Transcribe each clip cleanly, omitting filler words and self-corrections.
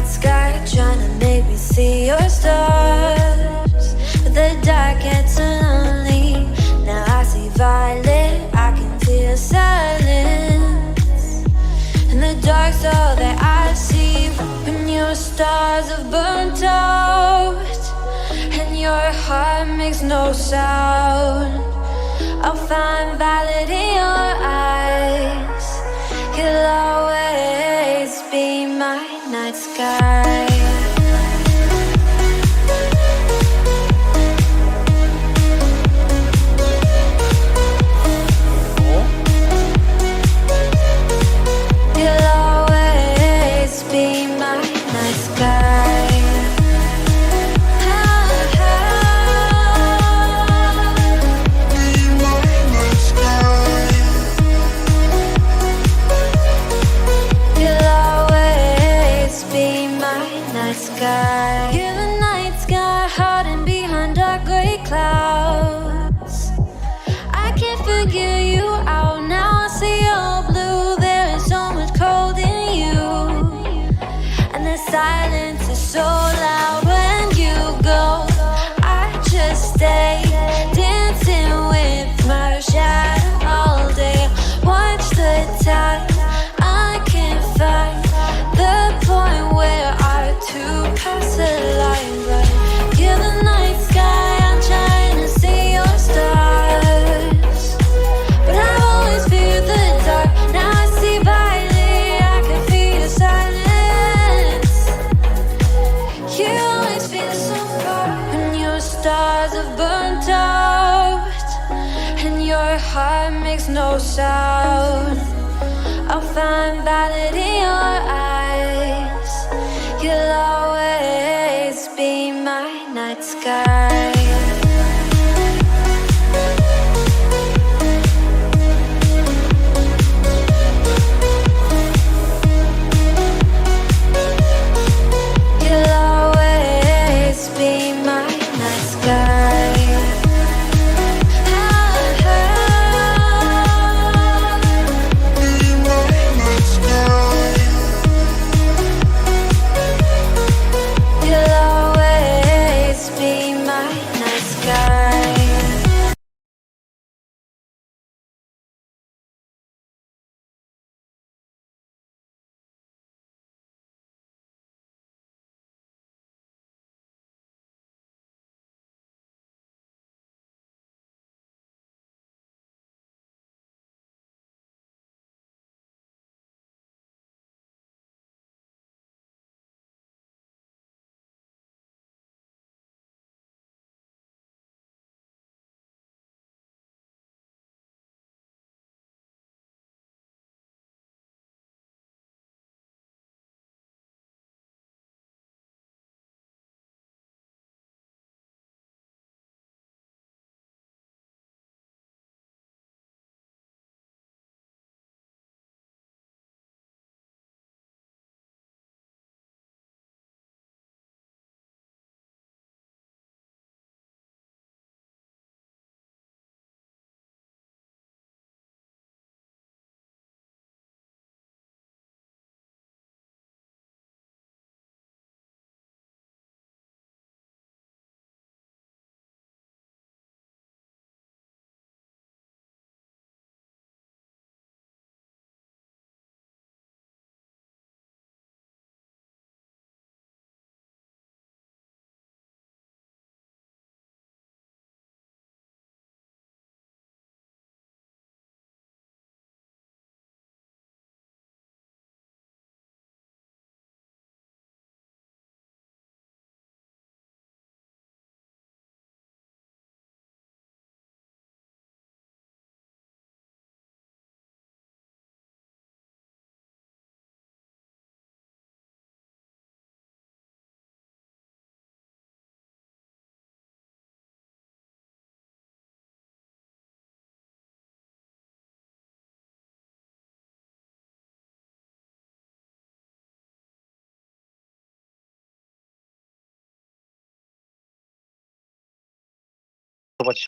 night sky, trying to make me see your stars. But the dark gets so lonely. Now I see violet, I can feel silence. And the dark's all that I see. When your stars have burnt out and your heart makes no sound, I'll find violet in your eyes. You'll always be my night sky. You'll always be my night sky. You're the night sky, hiding behind dark gray clouds. I can't figure you out now. I see your blue. There is so much cold in you, and the silence is so loud when you go. I just stay dancing with my shadow all day. Watch the tide. I can't find the point where to pass the line, but you're the night sky. I'm trying to see your stars, but I've always feared the dark. Now I see violet, I can feel your silence. You always feel so far when your stars have burnt out and your heart makes no sound. I'll find violet in your eyes. You'll always be my night sky. You'll always be my night sky. Watch.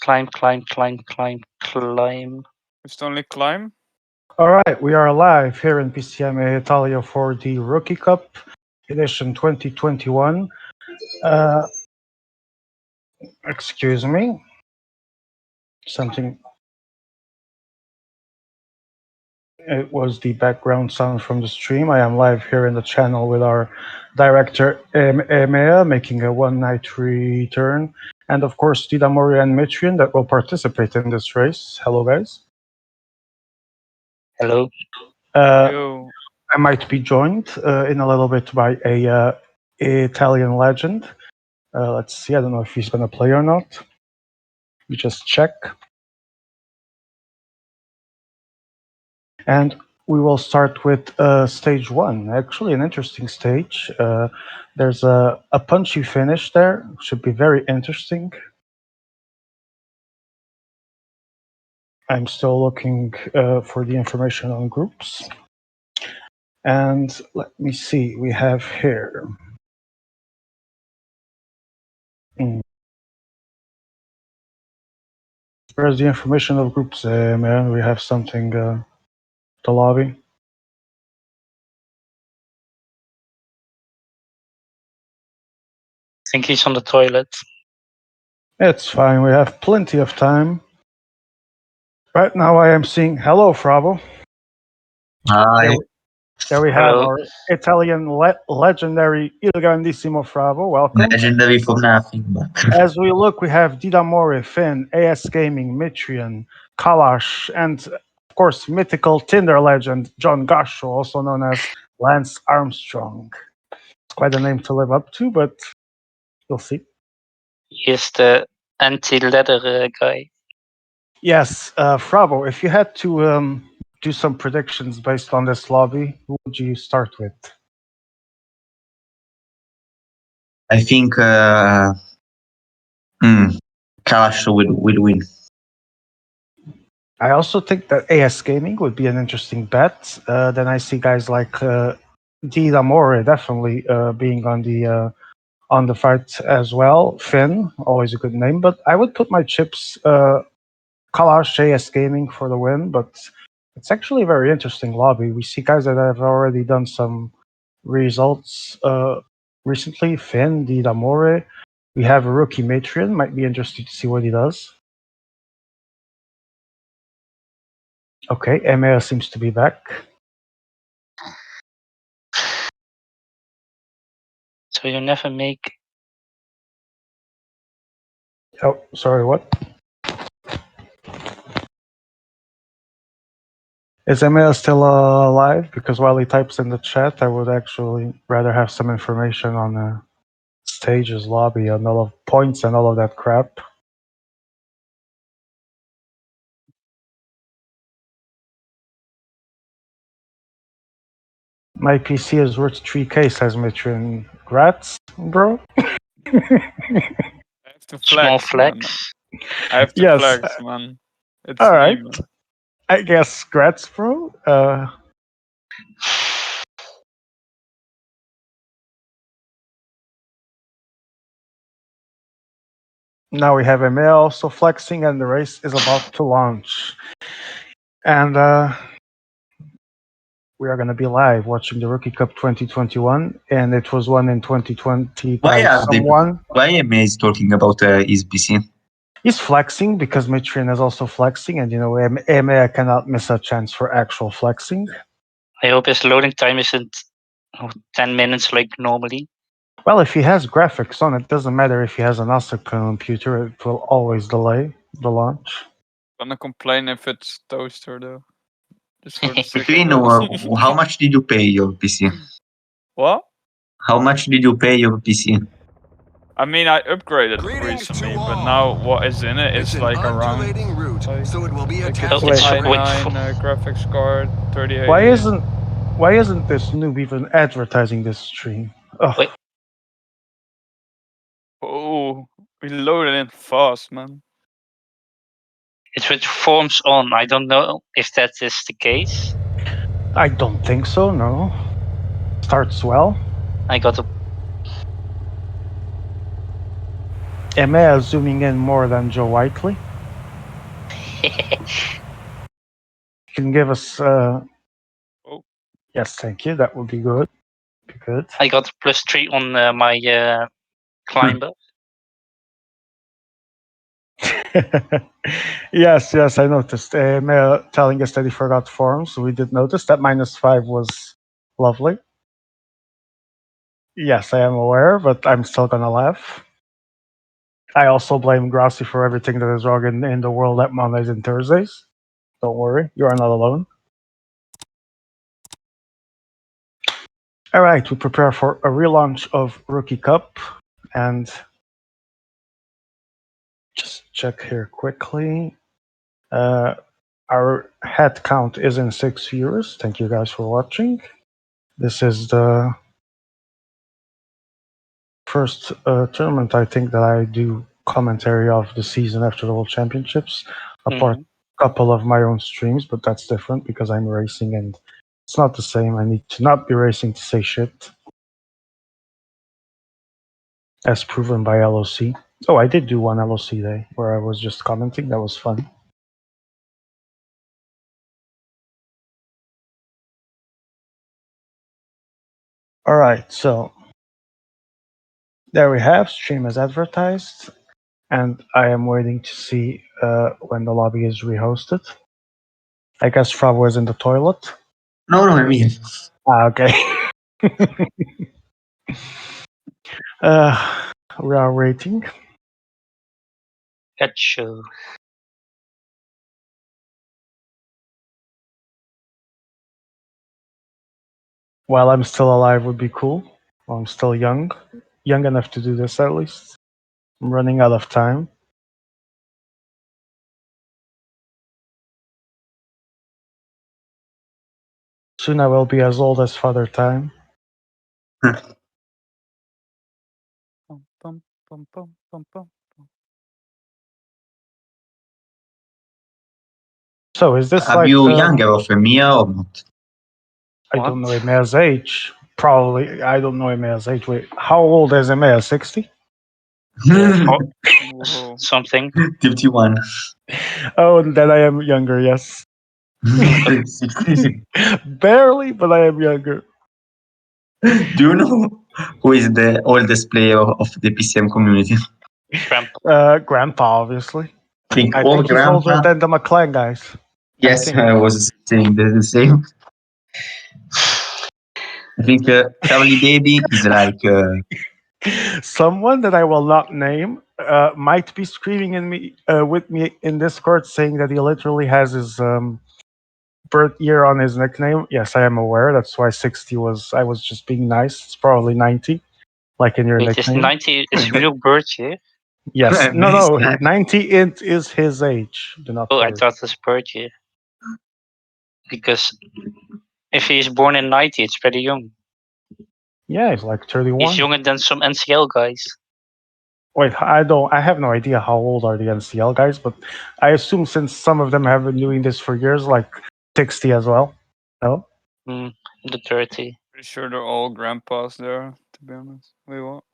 Climb, climb, climb, climb, climb. It's only climb. All right, we are live here in PCMA Italia for the Rookie Cup edition 2021. Excuse me, something. It was the background sound from the stream. I am live here in the channel with our director Emea making a one-night return, and of course Dida Mori and Mitrian that will participate in this race. Hello, guys. Hello. Yo. I might be joined in a little bit by a Italian legend. Let's see. I don't know if he's going to play or not. We just check. And we will start with stage one. Actually, an interesting stage. There's a punchy finish there. Should be very interesting. I'm still looking for the information on groups. And let me see. We have here. Where's the information of groups, man? We have something to lobby. I think he's on the toilet. It's fine. We have plenty of time. Right now, I am seeing. Hello, Fravo. Hi. There we have Hello. our Italian legendary Il Grandissimo Fravo. Welcome. Legendary for nothing, but As we look, we have Dida Mori, Finn, AS Gaming, Mitrian, Kalash, and of course, mythical Tinder legend John Gasho, also known as Lance Armstrong. It's quite a name to live up to, but you'll see. He's the anti-leather guy. Yes, Fravo, if you had to do some predictions based on this lobby, who would you start with? I think Kalash will win. I also think that AS Gaming would be an interesting bet. Then I see guys like Dida Mori definitely being on the fight as well. Finn, always a good name, but I would put my chips Kalash AS Gaming for the win. But it's actually a very interesting lobby. We see guys that have already done some results recently. Finn, Dida Mori. We have a rookie Matrion. Might be interesting to see what he does. Okay, Emea seems to be back. So you never make. Oh, sorry, what? Is Emea still alive? Because while he types in the chat, I would actually rather have some information on the stages, lobby, and all of points and all of that crap. My PC is worth 3K, says Mitrin. Grats, bro. I have to Small flex. flex. Man. I have to Yes. flex, man. It's All me, right. man. I guess grats, bro. Now we have Emea also flexing, and the race is about to launch. And we are going to be live watching the Rookie Cup 2021, and it was won in 2020 by someone. Why Emea is talking about his PC? He's flexing because Mitrian is also flexing, and you know, Emea cannot miss a chance for actual flexing. I hope his loading time isn't 10 minutes like normally. Well, if he has graphics on, it doesn't matter if he has an ASUS computer, it will always delay the launch. Gonna complain if it's toaster though. Just for the sake Between, how much did you pay your PC? What? How much did you pay your PC? I mean, I upgraded recently, but now what is in it is like around like, so it will be a like test. it's Wait, i9 graphics card, 3080. Why isn't this noob even advertising this stream? Oh. Wait. Oh, we loaded in fast, man. It's with forms on. I don't know if that is the case. I don't think so, no. Starts well. I got a. Emea zooming in more than Joe Whiteley. can give us. Oh. Yes, thank you. That would be good. Be good. I got +3 on my climber. Yes, I noticed. Mail telling us that he forgot forms. We did notice that -5 was lovely. Yes, I am aware, but I'm still gonna laugh. I also blame Grassi for everything that is wrong in the world at Mondays and Thursdays. Don't worry, you are not alone. All right, we prepare for a relaunch of Rookie Cup, and just check here quickly. Our head count is in 6 viewers. Thank you guys for watching. This is the first tournament I think that I do commentary of the season after the World Championships, apart couple of my own streams, but that's different because I'm racing and it's not the same. I need to not be racing to say shit, as proven by LOC. Oh, I did do one LOC day where I was just commenting. That was fun. All right, so there we have stream as advertised, and I am waiting to see when the lobby is rehosted. I guess Fravo is in the toilet. No, I mean. Okay. We are waiting. Gotcha. While I'm still alive would be cool. While I'm still young enough to do this at least. I'm running out of time. Soon I will be as old as Father Time. Bum, bum, bum, bum, bum, bum. So is this Are like you younger of Mia or not? I don't know Emea's age. Probably I don't know Emea's age. Wait, how old is Emea? 60? Whoa. Something. 51. Oh, then I am younger, yes. 60. Barely, but I am younger. Do you know who is the oldest player of the PCM community? Grandpa, obviously. I think I all think he's older grandpa. than the McLean guys. Yes, think. I was saying the same. I think Charlie Baby is like Someone that I will not name might be screaming in me with me in Discord, saying that he literally has his birth year on his nickname. Yes, I am aware. That's why 60 was. I was just being nice. It's probably 90, like in your Wait, is nickname. 90 is real birth year? Yes. No, Nice no. guy. 90 is his age. Do not Oh, I worry. thought it was birth year. Because if he is born in 90, it's pretty young. Yeah, he's like 31. He's younger than some NCL guys. Wait, I have no idea how old are the NCL guys, but I assume since some of them have been doing this for years, like 60 as well. No? The 30. Pretty sure they're all grandpas there, to be honest. Wait, what?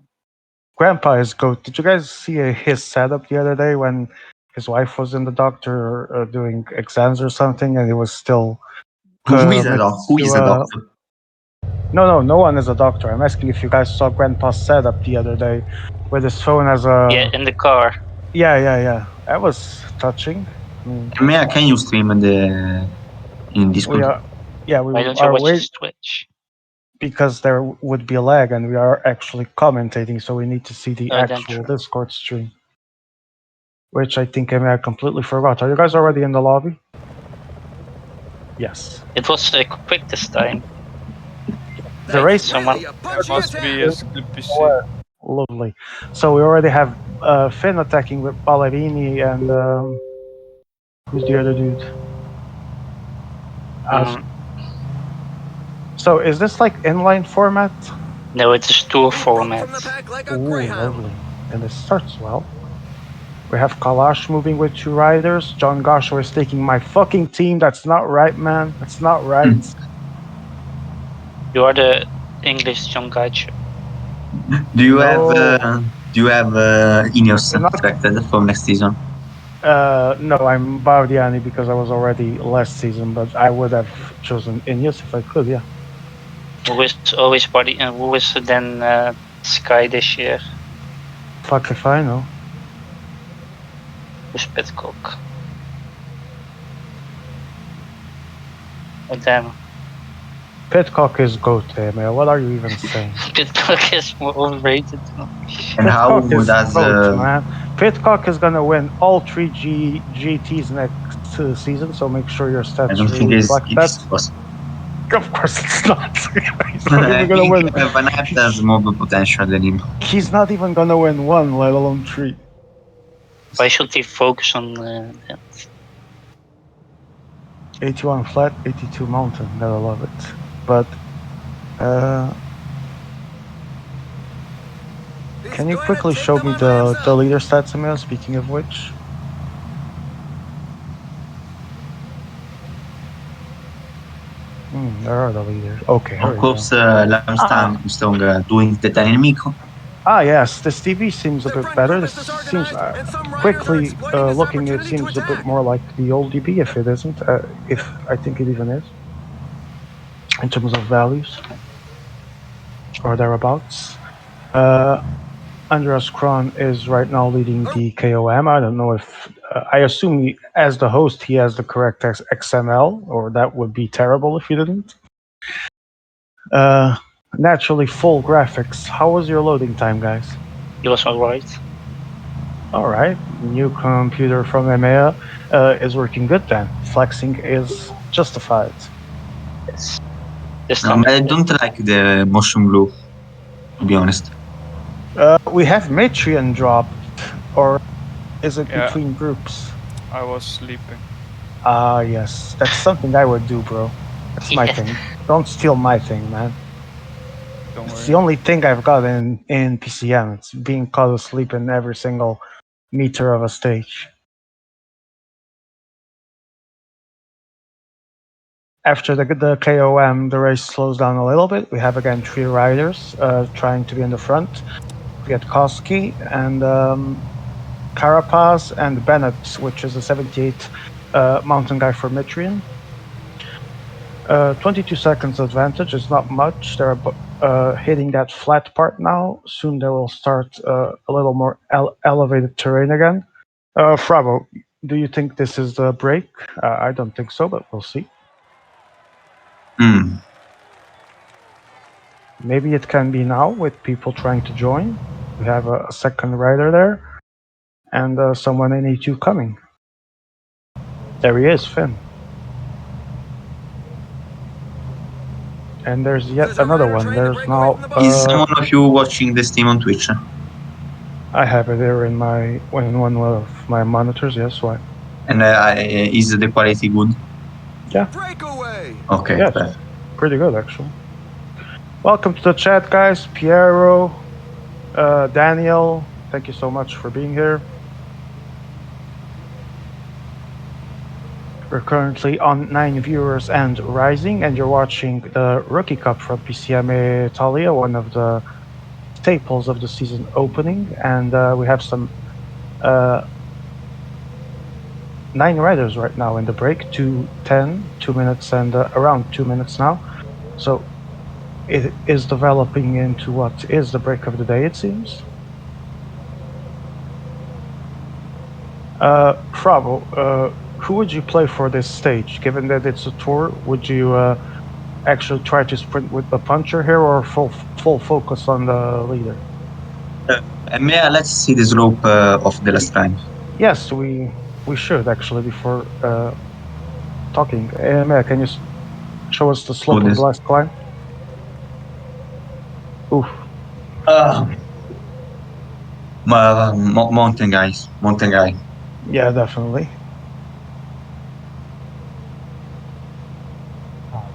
Grandpa is goat. Did you guys see his setup the other day when his wife was in the doctor doing exams or something, and he was still Who is a committed doctor? No one is a doctor. I'm asking if you guys saw Grandpa's setup the other day with his phone as a Yeah, in the car. Yeah. That was touching. Mea, can you stream in Discord? We Why don't you are watch waiting his Twitch? because there would be a lag, and we are actually commentating, so we need to see the Oh, then actual true. Discord stream. Which I think I completely forgot. Are you guys already in the lobby? Yes. It was quick this time. The race Someone. It must be his good PC. Lovely. So we already have Finn attacking with Ballerini and who's the other dude? So is this like inline format? No, it's a tour format. Ooh, lovely. And it starts well. We have Kalash moving with 2 riders. John Gosho is taking my fucking team. That's not right, man. That's not right. You are the English John Gaicho. Do you have Ineos expected for next season? No, I'm Bardiani because I was already last season, but I would have chosen Ineos if I could, yeah. Who is always body and who is then Sky this year? Fuck if I know. Who's Pitcock? Oh damn. Pitcock is GOAT, man. What are you even saying? Pitcock is more overrated. And how Pitcock is does GOAT, man. Pitcock is gonna win all three GTs next season, so make sure your I stats don't think really reflect it that. is possible. Of course it's not. He's not I even gonna think win. Van Aert has more potential than him. He's not even gonna win one, let alone three. Why should he focus on that? 81 flat, 82 mountain. Gotta love it. But can you quickly show me the leader stats, Emil? Speaking of which, there are the leaders. Okay, here Of we course, go. Armstrong doing the dynamic. Yes, this TV seems a bit better. This seems quickly looking. It seems a bit more like the old DB, if it isn't. If I think it even is, in terms of values or thereabouts. Andreas Kron is right now leading the KOM. I don't know if I assume as the host he has the correct XML, or that would be terrible if he didn't. Naturally, full graphics. How was your loading time, guys? He was alright. All right, new computer from EMEA is working good then. Flexing is justified. Yes. This No, time. I don't like the motion blue, to be honest. We have Matrion dropped, or is it Yeah. between groups? I was sleeping. Yes, that's something I would do, bro. That's my Yeah. thing. Don't steal my thing, man. Don't It's worry. the only thing I've got in PCM. It's being caught asleep in every single meter of a stage. After the KOM, the race slows down a little bit. We have again three riders trying to be in the front. We get Koski and Carapaz and Bennett, which is a 78 mountain guy for Mitrian. 22 seconds advantage is not much. They're hitting that flat part now. Soon they will start a little more elevated terrain again. Fravo, do you think this is the break? I don't think so, but we'll see. Maybe it can be now with people trying to join. We have a second rider there and someone in E2 coming. There he is, Finn. And there's yet another one. There's now. Is someone of you watching the stream on Twitch? I have it there in one of my monitors. Yes, why? And is the quality good? Yeah. Okay. Yes, pretty good actually. Welcome to the chat, guys. Piero, Daniel, thank you so much for being here. We're currently on 9 viewers and rising, and you're watching the Rookie Cup from PCMA Italia, one of the staples of the season opening, and we have some 9 riders right now in the break, 2:10, 2 minutes and around 2 minutes now. So it is developing into what is the break of the day, it seems. Fravo, who would you play for this stage? Given that it's a tour, would you actually try to sprint with the puncher here, or full focus on the leader? Let's see the slope of the last time. Yes, we should actually before talking. Can you show us the slope of the last climb? Oof. Mountain guys, mountain guy. Yeah, definitely.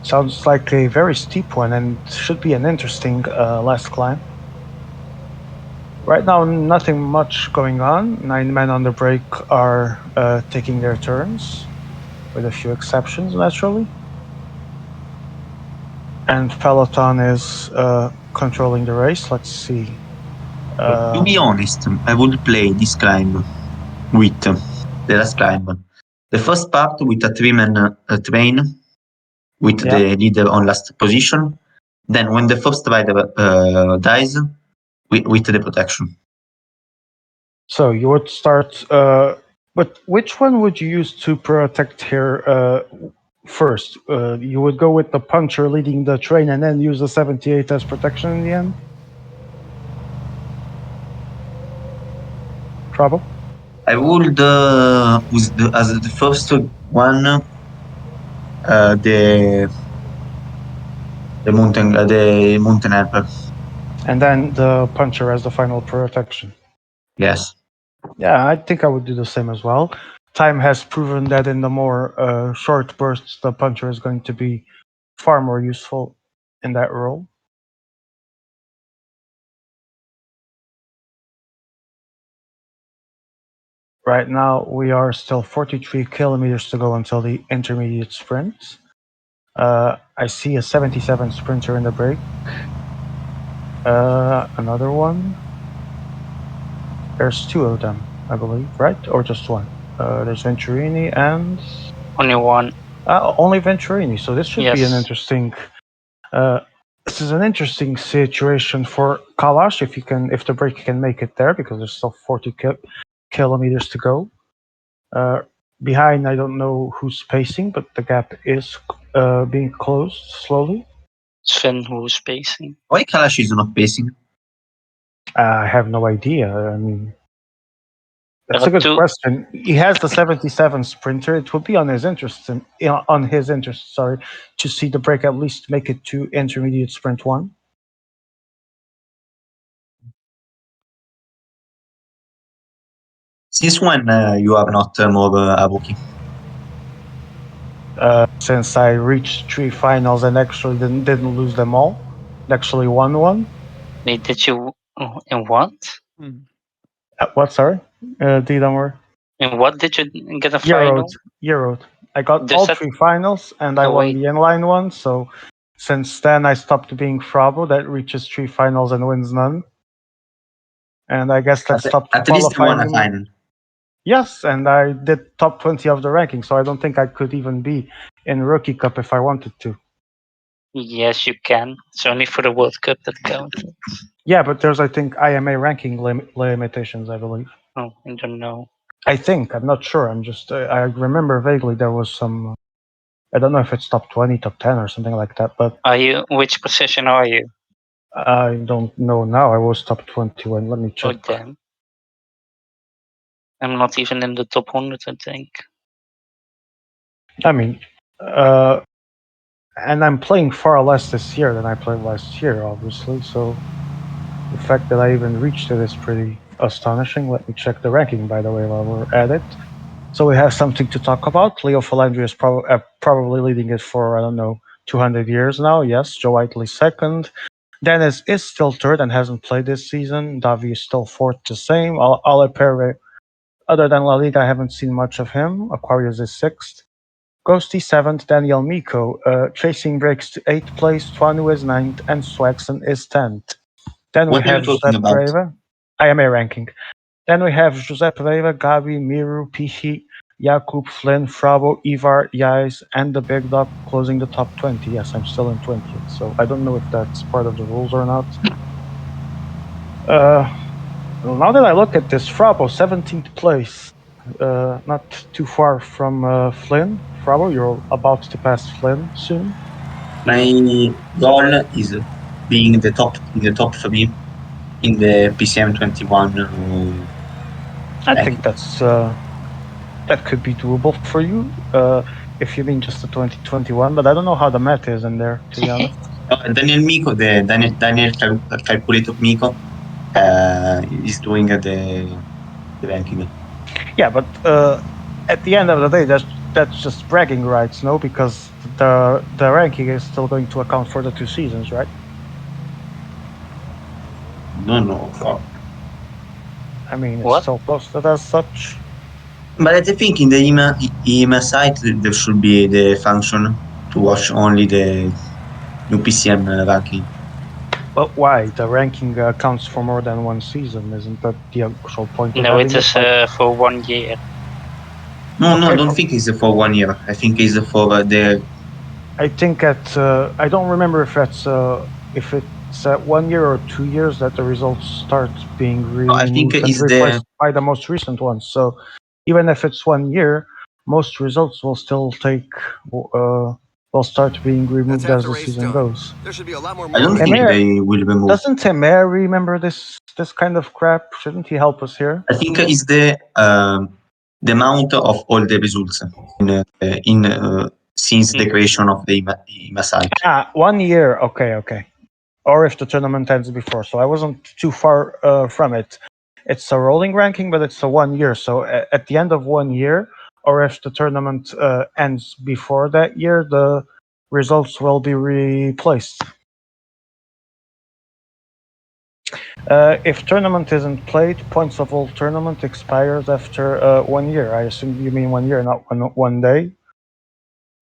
Sounds like a very steep one and should be an interesting last climb. Right now, nothing much going on. 9 men on the break are taking their turns, with a few exceptions, naturally. And Peloton is controlling the race. Let's see. To be honest, I would play this climb with the last climb. The first part with a three-man train with the leader on last position. Then when the first rider dies, with the protection. So you would start, but which one would you use to protect here first? You would go with the puncher leading the train and then use the 78 as protection in the end? Trouble? I would as the first one the mountain helper. And then the puncher as the final protection. Yes. Yeah, I think I would do the same as well. Time has proven that in the more short bursts, the puncher is going to be far more useful in that role. Right now, we are still 43 kilometers to go until the intermediate sprint. I see a 77 sprinter in the break. Another one. There's two of them, I believe, right? Or just one? There's Venturini and... Only one. Only Venturini, so this should be an Yes. interesting... this is an interesting situation for Kalash if the break can make it there, because there's still 40 kilometers to go. Behind, I don't know who's pacing, but the gap is being closed slowly. Sven who's pacing. Why Kalash is not pacing? I have no idea. I mean, that's a good Two- question. He has the 77 sprinter. It would be on his interest, to see the break at least make it to intermediate sprint 1. Since when you are not more a rookie? Since I reached 3 finals and actually didn't lose them all, actually won one. Wait, did you in what? What? Sorry, Didamor. In what did you get a final? Eurode. I got Does all that- 3 finals and I Oh, won wait. the inline one. So since then I stopped being Frabo that reaches 3 finals and wins none. And I guess that stopped At least you won a qualifying me. final. Yes, and I did top 20 of the ranking, so I don't think I could even be in Rookie Cup if I wanted to. Yes, you can. It's only for the World Cup that counts. Yeah, but there's, I think, IMA ranking limitations, I believe. Oh, I don't know. I think, I'm not sure. I'm just, I remember vaguely there was some, I don't know if it's top 20, top 10 or something like that, but Which position are you? I don't know now. I was top 21. Let me Oh, check. damn. I'm not even in the top 100, I think. I mean, and I'm playing far less this year than I played last year, obviously. So the fact that I even reached it is pretty astonishing. Let me check the ranking, by the way, while we're at it. So we have something to talk about. Leo Falandri is probably leading it for, I don't know, 200 years now. Yes, Joe Whiteley second. Dennis is still third and hasn't played this season. Davi is still fourth, the same. Ale Perre, other than La Liga, I haven't seen much of him. Aquarius is sixth. Ghosty seventh, Daniel Miko. Chasing breaks to 8th place, Tuanu is 9th, and Swagson is 10th. Then What we are have you talking Giuseppe about? Reva. IMA ranking. Then we have Giuseppe Reva, Gabi, Miru, Pichi, Jakub, Flynn, Frabo, Ivar, Yais, and the Big Dog closing the top 20. Yes, I'm still in 20th, so I don't know if that's part of the rules or not. Now that I look at this, Frabo, 17th place. Not too far from Flynn. Frabo, you're about to pass Flynn soon. My goal is being in the top 3 in the PCM 21. I think that's that could be doable for you if you mean just the 2021. But I don't know how the math is in there, to be honest. Daniel Miko, the Daniel calculator Miko, is doing the ranking. Yeah, but at the end of the day, that's just bragging rights, no? Because the ranking is still going to account for the 2 seasons, right? No. I mean, it's What? still posted as such. But I think in the EMA site there should be the function to watch only the new PCM ranking. But why? The ranking counts for more than 1 season. Isn't that the actual point of No, having it is Like, for 1 year. No, I Okay. don't think it's for 1 year. I think it's for the. I think I don't remember if it's at 1 year or 2 years that the results start being I think removed and it's replaced the. by the most recent ones. So even if it's 1 year, most results will still will start being removed as the season goes. There should be a lot more I don't Hey, think Mayor, they will remove. doesn't Temer remember this kind of crap? Shouldn't he help us here? I think it's the amount of all the results in since the creation of the IMA site. 1 year. Okay. Or if the tournament ends before. So I wasn't too far from it. It's a rolling ranking, but it's a 1 year. So at the end of 1 year, or if the tournament ends before that year, the results will be replaced. If tournament isn't played, points of all tournament expires after 1 year. I assume you mean 1 year, not one day,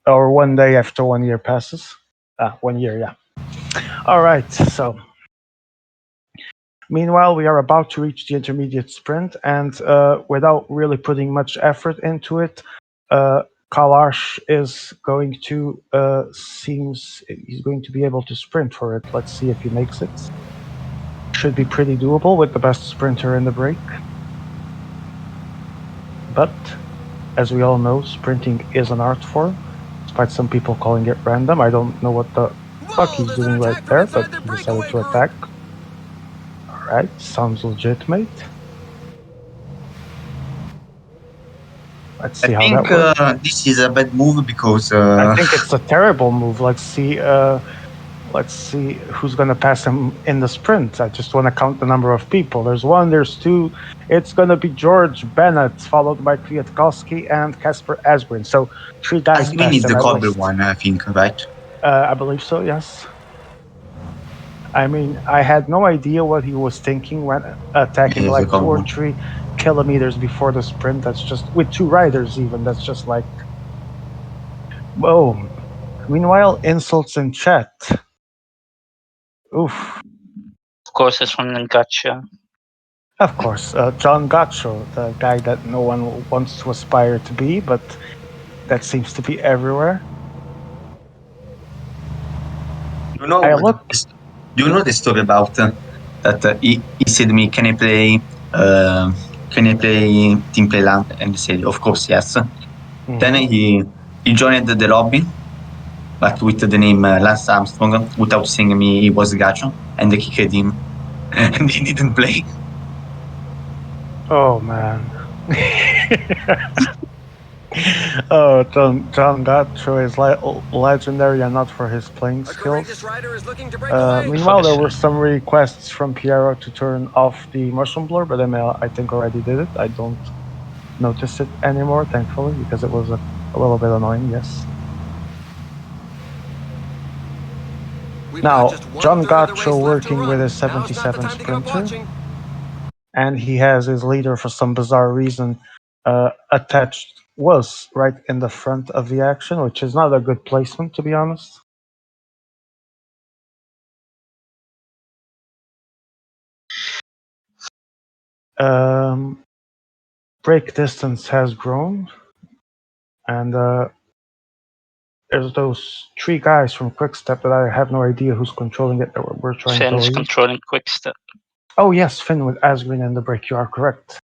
or 1 day after 1 year passes. 1 year, yeah. All right. So meanwhile, we are about to reach the intermediate sprint, and without really putting much effort into it, Kalash is going to seems he's going to be able to sprint for it. Let's see if he makes it. Should be pretty doable with the best sprinter in the break. But as we all know, sprinting is an art form, despite some people calling it random. I don't know what the fuck he's doing right there, but he decided to attack. Alright, sounds legitimate. Let's see how that works. This is a bad move because I think it's a terrible move. Let's see who's gonna pass him in the sprint. I just want to count the number of people. There's one, there's two. It's gonna be George Bennett, followed by Kwiatkowski and Kasper Asgreen. So 3 guys Asgreen passed is him the at Colby least. one, I think, right? I believe so, yes. I mean, I had no idea what he was thinking when attacking Yes, like the 2 or Colby. 3 kilometers before the sprint. That's just with 2 riders even. That's just like, whoa. Meanwhile, insults in chat. Oof. Of course, it's from Gotcha. Of course, John Gotcho, the guy that no one wants to aspire to be, but that seems to be everywhere. You know, I look. do you know the story about that he said to me, can I play Team Playland? And I said, of course, yes. Then he joined the lobby, but with the name Lance Armstrong, without saying me he was Gacho, and they kicked him, and he didn't play. Oh man. Oh, John Gotcho is legendary and not for his playing skills. Meanwhile, there were some requests from Piero to turn off the mushroom blur, but Emil, I think, already did it. I don't notice it anymore, thankfully, because it was a little bit annoying, yes. Now, John Gotcho working with his 77 Sprinter, and he has his leader for some bizarre reason was right in the front of the action, which is not a good placement, to be honest. Break distance has grown, and there's those 3 guys from Quickstep that I have no idea who's controlling it that we're trying to Finn's lead. controlling Quickstep. Oh yes, Finn with Asgreen and the break, you are correct.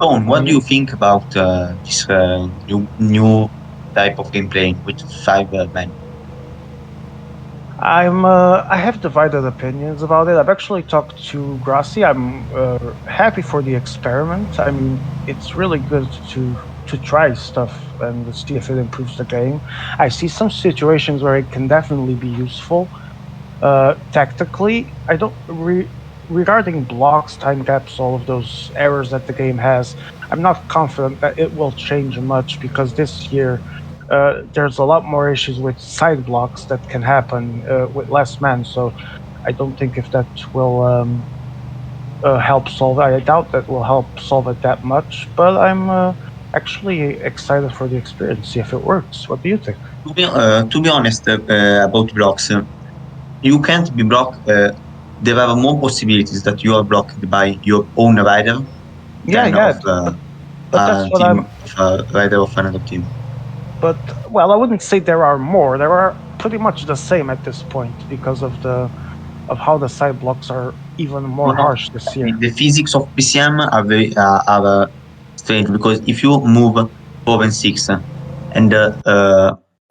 Owen, what do you think about this new type of gameplay with 5 men? I have divided opinions about it. I've actually talked to Grassi. I'm happy for the experiment. I mean, it's really good to try stuff and see if it improves the game. I see some situations where it can definitely be useful. Tactically, I don't regarding blocks, time gaps, all of those errors that the game has. I'm not confident that it will change much because this year there's a lot more issues with side blocks that can happen with less men. So I don't think if that will help solve it. I doubt that will help solve it that much. But I'm actually excited for the experience. See if it works. What do you think? To be honest, about blocks, you can't be blocked there are more possibilities that you are blocked by your own rider than Yeah, of but that's a what team I'm. of a rider of another team. But well, I wouldn't say there are more. There are pretty much the same at this point because of how the side blocks are even more No, harsh this year. the physics of PCM are very strange because if you move 4 and 6 and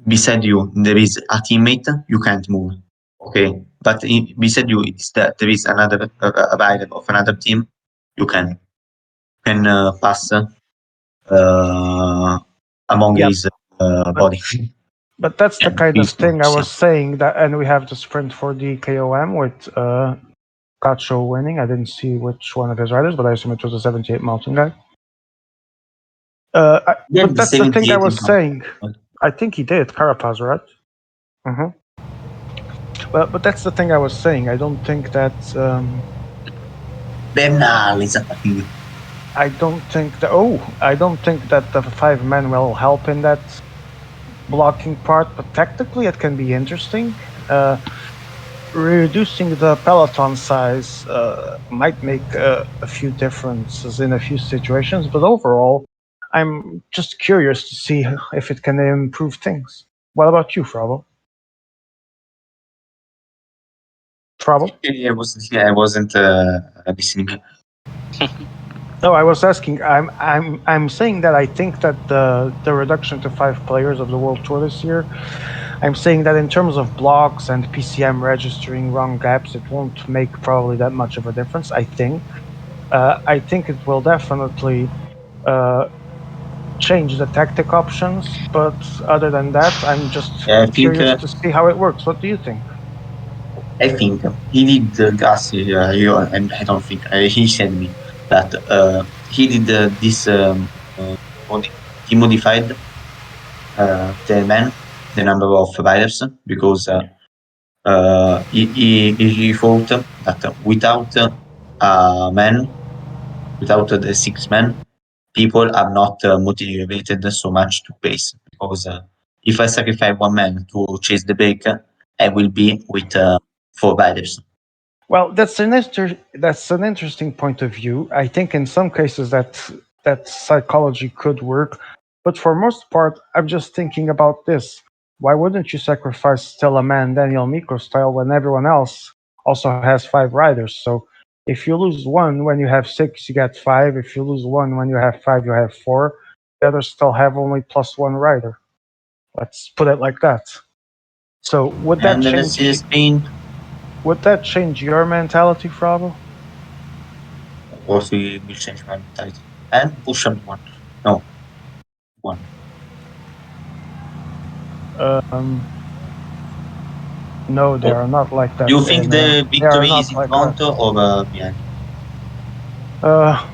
beside you there is a teammate, you can't move. Okay, but beside you it's that there is another rider of another team, you can pass among Yep. his body. But that's the Yeah, kind of physics thing I was PCM. saying that, and we have the sprint for the KOM with Cacho winning. I didn't see which one of his riders, but I assume it was the 78 mountain guy. Yeah, But the that's the thing I 78 in was saying. I think he did Carapaz, right? Mm-hmm. But that's the thing I was saying. I don't think that. Bernal is attacking. I don't think that. Oh, I don't think that the 5 men will help in that blocking part. But technically, it can be interesting. Reducing the peloton size might make a few differences in a few situations, but overall, I'm just curious to see if it can improve things. What about you, Frabo? Frabo? I wasn't listening. No, I was asking. I'm saying that I think that the reduction to 5 players of the World Tour this year. I'm saying that in terms of blocks and PCM registering wrong gaps, it won't make probably that much of a difference. I think it will definitely uh, change the tactic options, but other than that, I'm just I think curious to see how it works. What do you think? I think he did Gus. And I don't think he said me that he did this. He modified the number of riders because he thought that without a man, without the 6 men, people are not motivated so much to pace because if I sacrifice 1 man to chase the break, I will be with 4 riders. Well, that's an interesting point of view. I think in some cases that psychology could work, but for most part, I'm just thinking about this. Why wouldn't you sacrifice Stella Man, Daniel Miko style when everyone else also has 5 riders? So if you lose one when you have 6, you get 5. If you lose one when you have 5, you have 4. The others still have only +1 rider. Let's put it like that. So And this is Spain. would that change your mentality, Frabo? Of course, we will change my mentality and push everyone. No, one. Um, no, they Oh. are not like Do that. you think And the they are victory is not in like front us. or behind? Uh,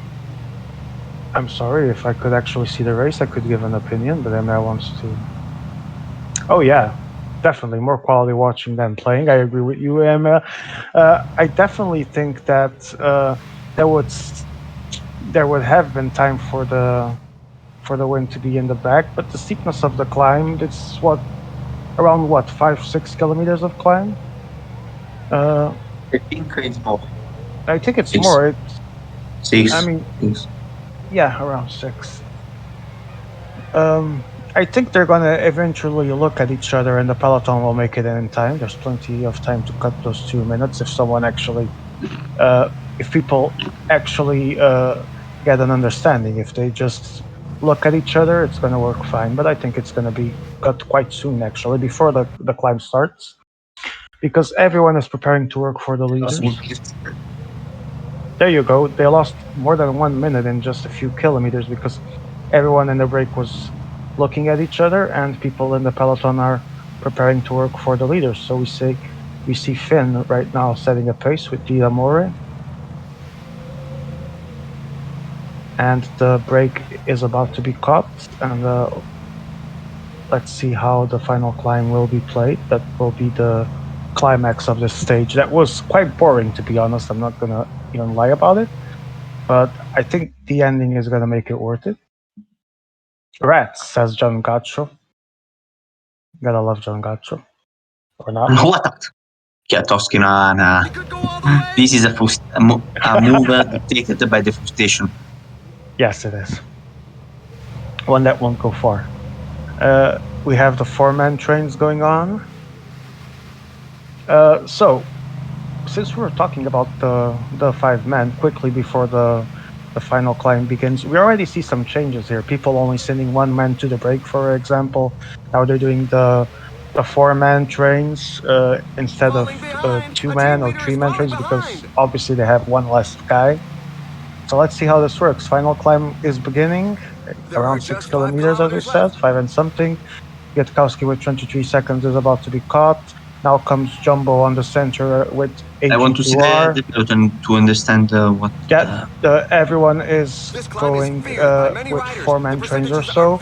I'm sorry if I could actually see the race, I could give an opinion, but Emma wants to. Oh yeah, definitely more quality watching than playing. I agree with you, Emma. I definitely think that there would there would have been time for the wind to be in the back, but the steepness of the climb, it's around what 5-6 kilometers of climb. Uh, I think it's more. I think it's Six. more. I Six. mean, Six. yeah, around 6. I think they're gonna eventually look at each other, and the peloton will make it in time. There's plenty of time to cut those 2 minutes if someone actually, if people actually get an understanding. If they just look at each other, it's gonna work fine. But I think it's gonna be cut quite soon, actually, before the climb starts, because everyone is preparing to work for the leaders. There you go. They lost more than 1 minute in just a few kilometers because everyone in the break was looking at each other, and people in the peloton are preparing to work for the leaders. So we see Finn right now setting a pace with Di Amore, and the break is about to be cut. And let's see how the final climb will be played. That will be the climax of this stage. That was quite boring, to be honest. I'm not gonna even lie about it. But I think the ending is gonna make it worth it. Rats, says John Gaccio. Gotta love John Gaccio. Or not. What? Chi è Toschi una This is a move dictated by the frustration. Yes, it is. One that won't go far. We have the 4-man trains going on. So, since we were talking about the 5-man quickly before the final climb begins, we already see some changes here. People only sending 1 man to the break, for example. Now they're doing the 4-man trains instead of 2-man or 3-man trains because obviously they have 1 less guy. So let's see how this works. Final climb is beginning around 6 kilometers, as we said, 5 and something. Gietkowski with 23 seconds is about to be caught. Now comes Jumbo on the center with I want to see the peloton to understand what. Yeah, everyone is going with 4-man trains or so.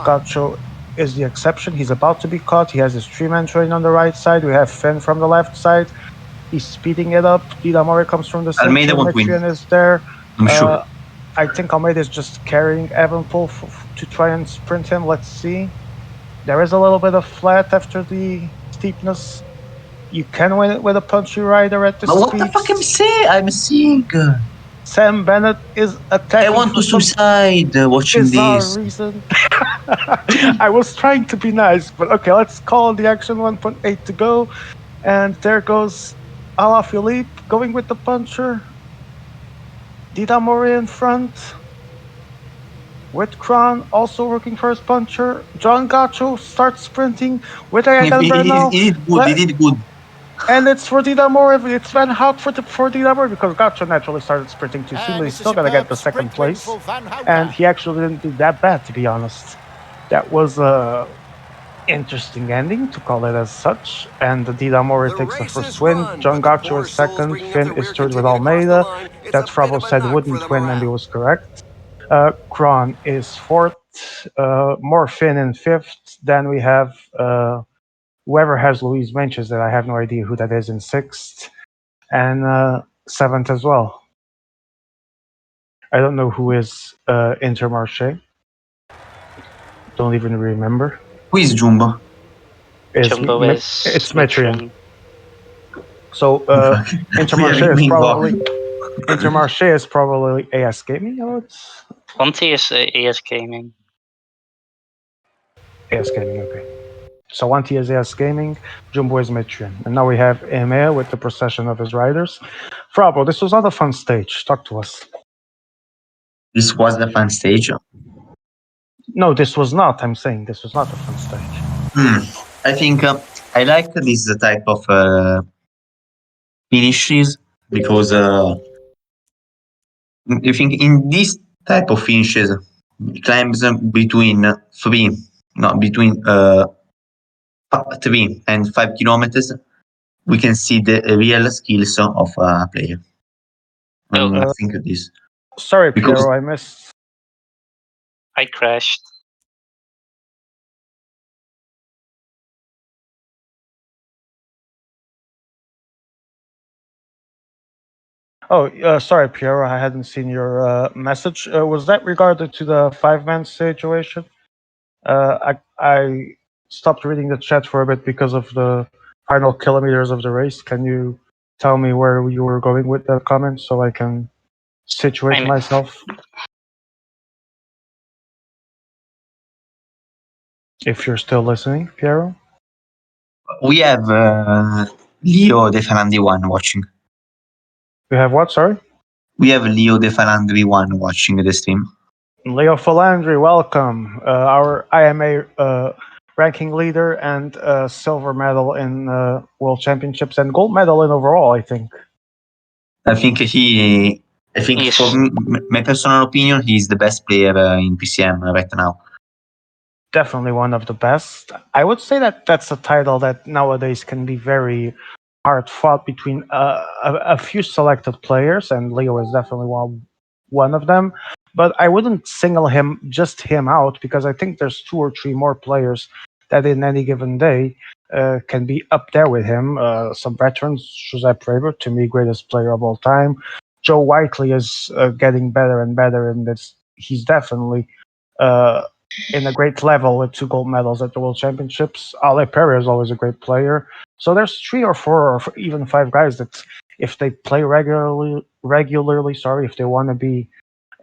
Gacho is the exception. He's about to be caught. He has his 3-man train on the right side. We have Finn from the left side. He's speeding it up. Didamore comes from the center. Almeida won't win. Metrian is there. I'm sure. I think Almeida is just carrying Evanpool to try and sprint him. Let's see. There is a little bit of flat after the steepness. You can win it with a punchy rider at the But speed. what the fuck I'm seeing? Sam Bennett is attacking. I want to suicide watching this. Reason. I was trying to be nice, but okay, let's call the action. 1.8 to go. And there goes Alaphilippe going with the puncher. Didamore in front. With Kron also working for his puncher. John Gacho starts sprinting with Egan Bernal. He did good. And it's for Didamore. It's Van Hout for Didamore because Gacho naturally started sprinting too soon, but he's still going to get the second place. And he actually didn't do that bad, to be honest. That was a interesting ending, to call it as such. And Didamore takes the first win. John Gacho is second. Finn is third with Almeida. That Frabo said wouldn't win, and he was correct. Kron is fourth. More Finn in fifth. Then we have whoever has Louise Menches, that I have no idea who that is, in sixth. And seventh as well. I don't know who is Intermarché. Don't even remember. Who is Jumbo? Jumbo is it's Metrian. So Intermarché is probably AS Gaming. Oh, it's Conti is AS Gaming. AS Gaming, okay. So Wanti is AS Gaming, Jumbo is Metrian. And now we have Emea with the procession of his riders. Frabo, this was not a fun stage. Talk to us. This was the fun stage. No, this was not. I'm saying this was not a fun stage. I think I like this type of finishes because I think in this type of finishes, climbs between 3 and 5 kilometers, we can see the real skills of a player. I think this. Sorry, Piero, I missed. I crashed. Oh, sorry, Piero, I hadn't seen your message. Was that regarding to the 5-man situation? I stopped reading the chat for a bit because of the final kilometers of the race. Can you tell me where you were going with that comment so I can situate myself? If you're still listening, Piero? We have Leo De Falandri 1 watching. You have what, sorry? We have Leo De Falandri 1 watching the stream. Leo Falandri, welcome. Our IMA ranking leader and silver medal in World Championships and gold medal in overall, I think. I think for my personal opinion, he's the best player in PCM right now. Definitely one of the best. I would say that that's a title that nowadays can be very hard fought between a few selected players, and Leo is definitely one of them. But I wouldn't single just him out, because I think there's 2 or 3 more players that in any given day can be up there with him. Some veterans, Giuseppe Reber, to me, greatest player of all time. Joe Whiteley is getting better and better, and he's definitely in a great level with 2 gold medals at the World Championships. Ale Perry is always a great player. So there's 3 or 4 or even 5 guys that if they play regularly, sorry, if they want to be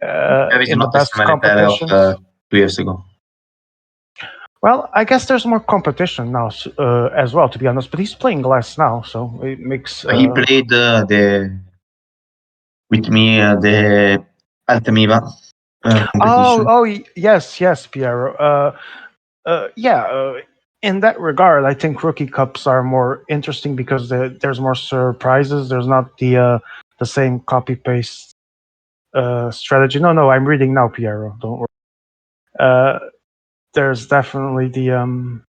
in the best competitions. 2 years ago. Well, I guess there's more competition now as well, to be honest. But he's playing less now, so it makes. He played with me the Altamiva competition. Yes, Piero. In that regard, I think rookie cups are more interesting because there's more surprises. There's not the same copy paste strategy. No, I'm reading now, Piero. Don't worry. There's definitely the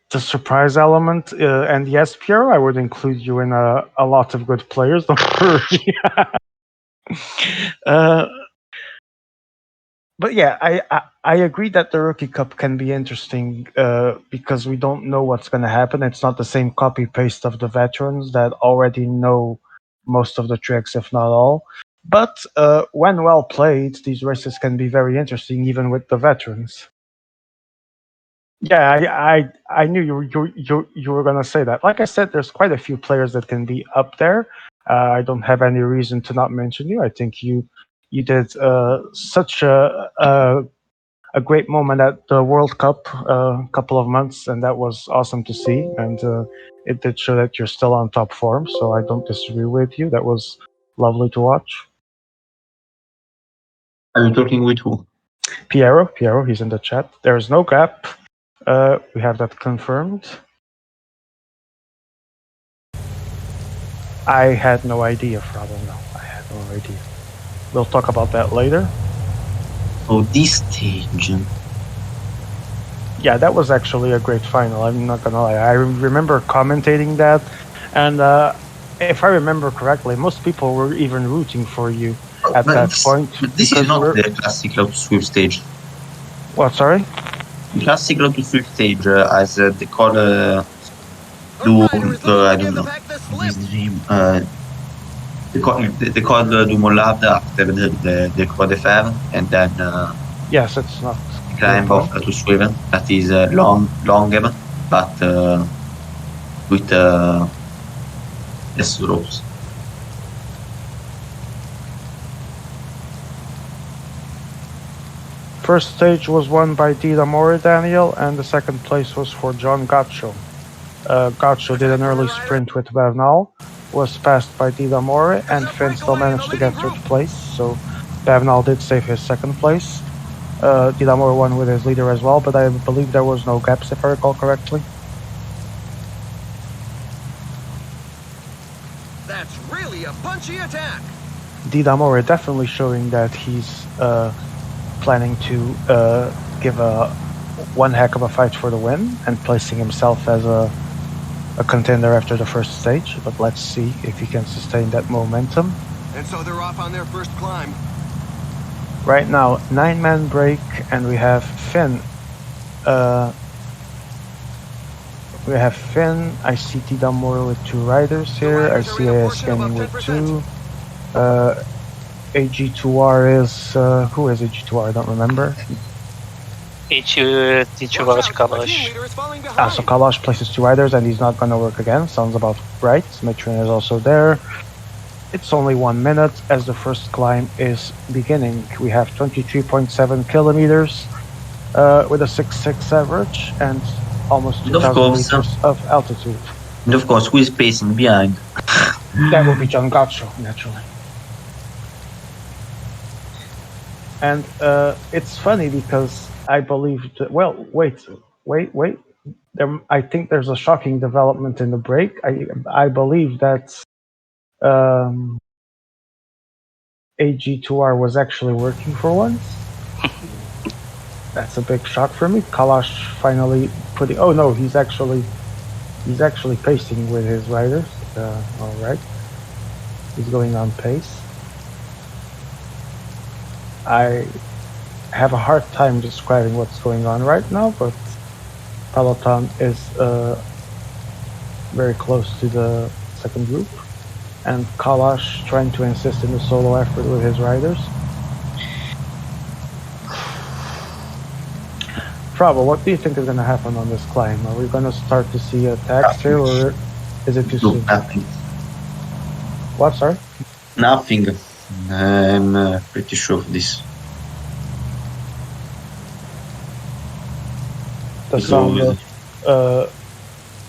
surprise element, and yes, Piero, I would include you in a lot of good players. Don't worry. But yeah, I agree that the rookie cup can be interesting because we don't know what's going to happen. It's not the same copy paste of the veterans that already know most of the tricks, if not all. But when well played, these races can be very interesting, even with the veterans. Yeah, I knew you were gonna say that. Like I said, there's quite a few players that can be up there. I don't have any reason to not mention you. I think you did such a great moment at the World Cup a couple of months, and that was awesome to see. And it did show that you're still on top form. So I don't disagree with you. That was lovely to watch. Are you talking with who? Piero, he's in the chat. There is no gap. We have that confirmed. I had no idea, Frabo. No, I had no idea. We'll talk about that later. Oh, this stage. Yeah, that was actually a great final. I'm not gonna lie. I remember commentating that, and if I remember correctly, most people were even rooting for you at that point. This is not the classic Lotus Swift stage. What? Sorry. The classic Lotus Swift stage, as they call I don't know his name. They call du Mollard after the Croix de Fer, and then yes, it's not climb off to Swiven. That is longer, but with less ropes. First stage was won by Dida Mori, Daniel, and the second place was for John Gaccio. Gaccio did an early sprint with Bernal, was passed by Dida Mori, and Finn still managed to get third place, so Bernal did save his second place. Dida Mori won with his leader as well, but I believe there was no gaps, if I recall correctly. That's really a punchy attack. Dida Mori definitely showing that he's planning to give one heck of a fight for the win and placing himself as a contender after the first stage, but let's see if he can sustain that momentum. And so they're off on their first climb. Right now, 9-man break, and we have Finn. I see Dida Mori with 2 riders here. I see AS Gaming with 2. AG2R is who is AG2R? I don't remember. AG2R is Kalash. So Kalash places 2 riders and he's not gonna work again. Sounds about right. Matron is also there. It's only 1 minute as the first climb is beginning. We have 23.7 kilometers with a 6.6 average and almost 2,000 meters of altitude. And of course, who is pacing behind? That will be John Gaccio, naturally. And it's funny because I believe that, well, wait. I think there's a shocking development in the break. I believe that AG2R was actually working for once. That's a big shock for me. Kalash finally putting. Oh no, he's actually pacing with his riders. All right, he's going on pace. I have a hard time describing what's going on right now, but Peloton is very close to the second group, and Kalash trying to insist in the solo effort with his riders. Frabo, what do you think is going to happen on this climb? Are we going to start to see attacks here, or is it too soon? What, sorry? Nothing. I'm pretty sure of this. The sound of,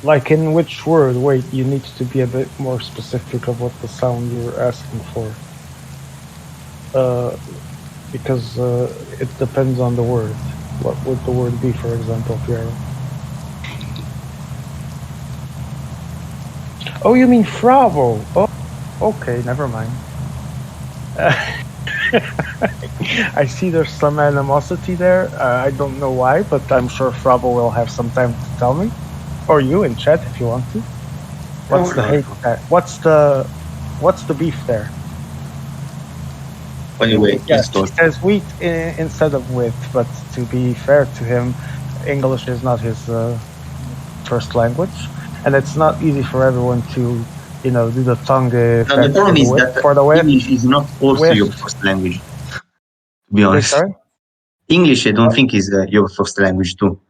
like in which word? Wait, you need to be a bit more specific of what the sound you're asking for. Because it depends on the word. What would the word be, for example, Piero? Oh, you mean Fravo? Oh, okay, never mind. I see there's some animosity there. I don't know why, but I'm sure Fravo will have some time to tell me. Or you in chat if you want to. What's the hate there? What's the beef there? Anyway, Yes, he says wheat instead of wit, but to be fair to him, English is not his first language, and it's not easy for everyone to, do the tongue the problem is that English is not also your first language. To be honest, sorry? English I don't think is your first language too.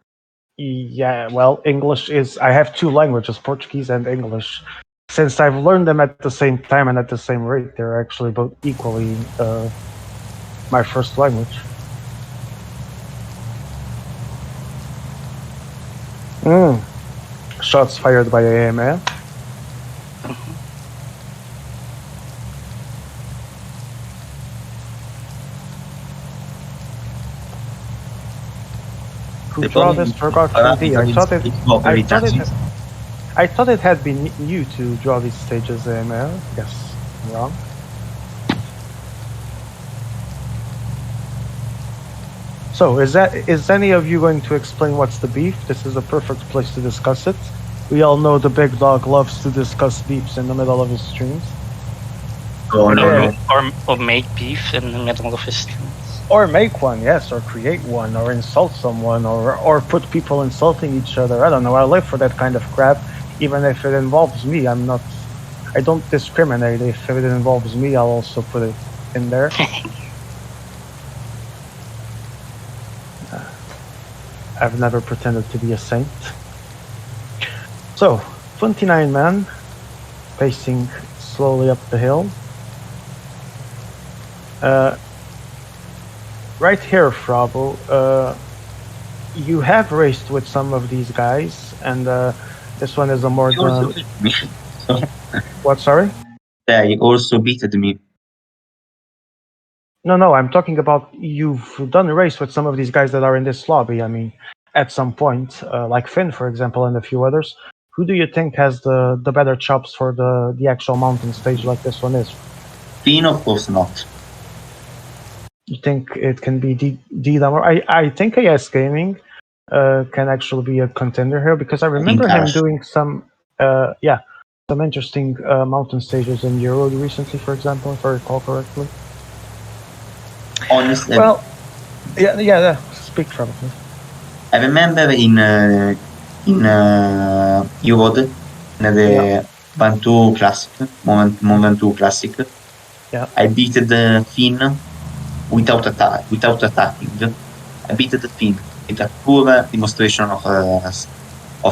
Yeah, well, English is. I have two languages, Portuguese and English. Since I've learned them at the same time and at the same rate, they're actually both equally my first language. Shots fired by AMA. Who draw this forgot 20? I thought it had been you to draw these stages, AMA. Yes, I'm wrong. So, is any of you going to explain what's the beef? This is a perfect place to discuss it. We all know the big dog loves to discuss beefs in the middle of his streams. Oh, no. Or make beef in the middle of his streams. Or make one, yes, or create one, or insult someone, or put people insulting each other. I don't know. I live for that kind of crap, even if it involves me. I don't discriminate. If it involves me, I'll also put it in there. I've never pretended to be a saint. So, 29 men, pacing slowly up the hill. Right here, Frabo, you have raced with some of these guys, and this one is a more... What, sorry? Yeah, he also beated me. No, I'm talking about you've done a race with some of these guys that are in this lobby. I mean, at some point, like Finn, for example, and a few others. Who do you think has the better chops for the actual mountain stage like this one is? Finn, of course not. You think it can be D-Damor? I think AS Gaming can actually be a contender here, because I remember him doing some interesting mountain stages in Euro recently, for example, if I recall correctly. Honestly, well, yeah. Speak from it. I remember in Eurod, in the Ventoux Classic, Ventoux Classic. Yeah. I beat the Finn without attacking. I beat the Finn with a poor demonstration of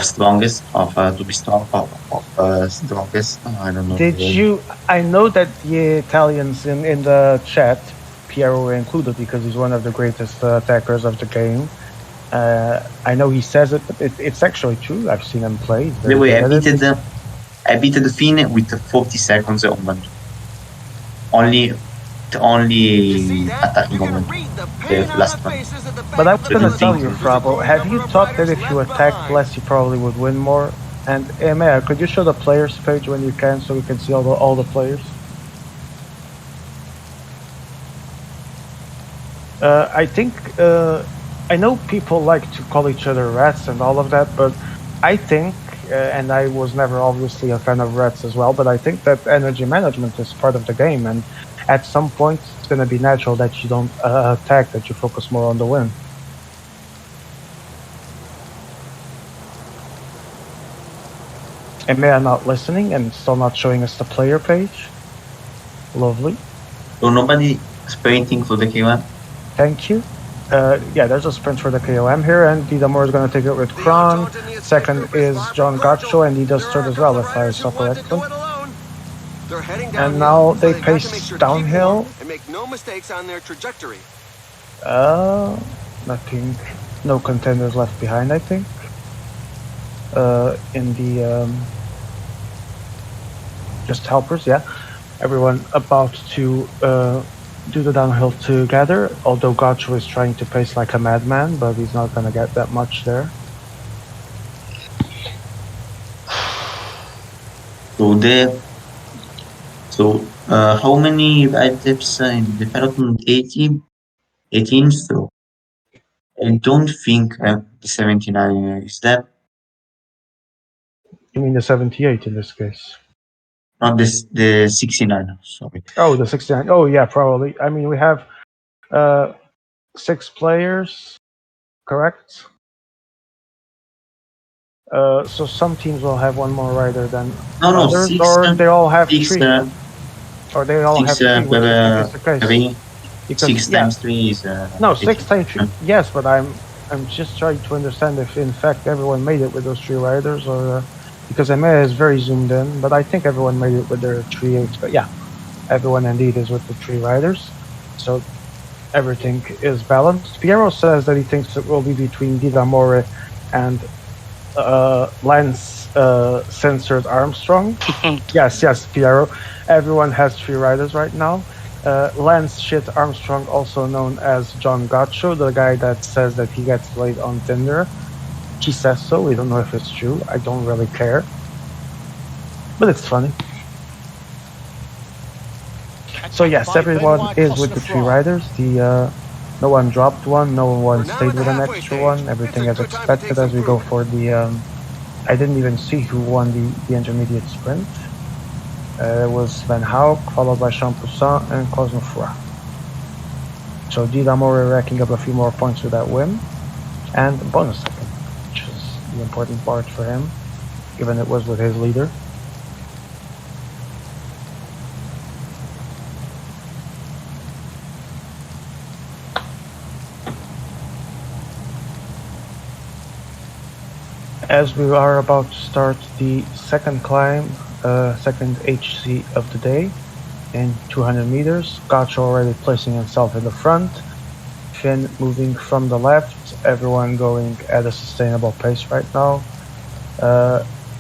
strongest, to be strong, of strongest. I don't know. Did you? I know that the Italians in the chat, Piero included, because he's one of the greatest attackers of the game. I know he says it, but it's actually true. I've seen him play. The way I beat the Finn with 40 seconds on Ventoux. Only attacking on the last one. But I was going to tell you, Frabo, have you thought that if you attacked less, you probably would win more? And Emea, could you show the players page when you can, so we can see all the players? I think I know people like to call each other rats and all of that, but I think, and I was never obviously a fan of rats as well, but I think that energy management is part of the game, and at some point it's going to be natural that you don't attack, that you focus more on the win. And may I not listening and still not showing us the player page? Lovely. So nobody sprinting for the KOM? Thank you. Yeah, there's a sprint for the KOM here, and D-Damor is going to take it with Kron. Second is John Gacho, and he does third as well, if I saw correctly. They're heading downhill. And now so they they've got to pace make sure to keep downhill. warm and make no mistakes on their trajectory. Nothing, no contenders left behind, I think. In the just helpers, yeah. Everyone about to do the downhill together, although Gacho is trying to pace like a madman, but he's not gonna get that much there. So how many ride tips in the peloton? 18, so I don't think the 79 is there. You mean the 78 in this case? Not this, the 69, sorry. Oh, the 69. Oh, yeah, probably. I mean, we have 6 players, correct? So some teams will have one more rider than No, others, 6, or they all have 6, 3. Or they all have 3, which I think is the case. 3, Because, 6 times 3 is... no, 6 times 3, yes, but I'm just trying to understand if in fact everyone made it with those 3 riders, or because Emea is very zoomed in, but I think everyone made it with their 3-8s, but yeah, everyone indeed is with the 3 riders, so everything is balanced. Piero says that he thinks it will be between Didamore and Lance censored Armstrong. Yes, Piero. Everyone has 3 riders right now. Lance Shit Armstrong, also known as John Gacho, the guy that says that he gets laid on Tinder. He says so. We don't know if it's true. I don't really care. But it's funny. So yes, everyone is with the 3 riders. No one dropped one, no one stayed with an extra one. Everything as expected as we go for the... I didn't even see who won the intermediate sprint. It was Van Houck, followed by Jean Poussin and Cosnefroy. So Didamore racking up a few more points with that win. And a bonus second, which is the important part for him, given it was with his leader. As we are about to start the second climb, second HC of the day, in 200 meters, Gacho already placing himself in the front, Finn moving from the left, everyone going at a sustainable pace right now.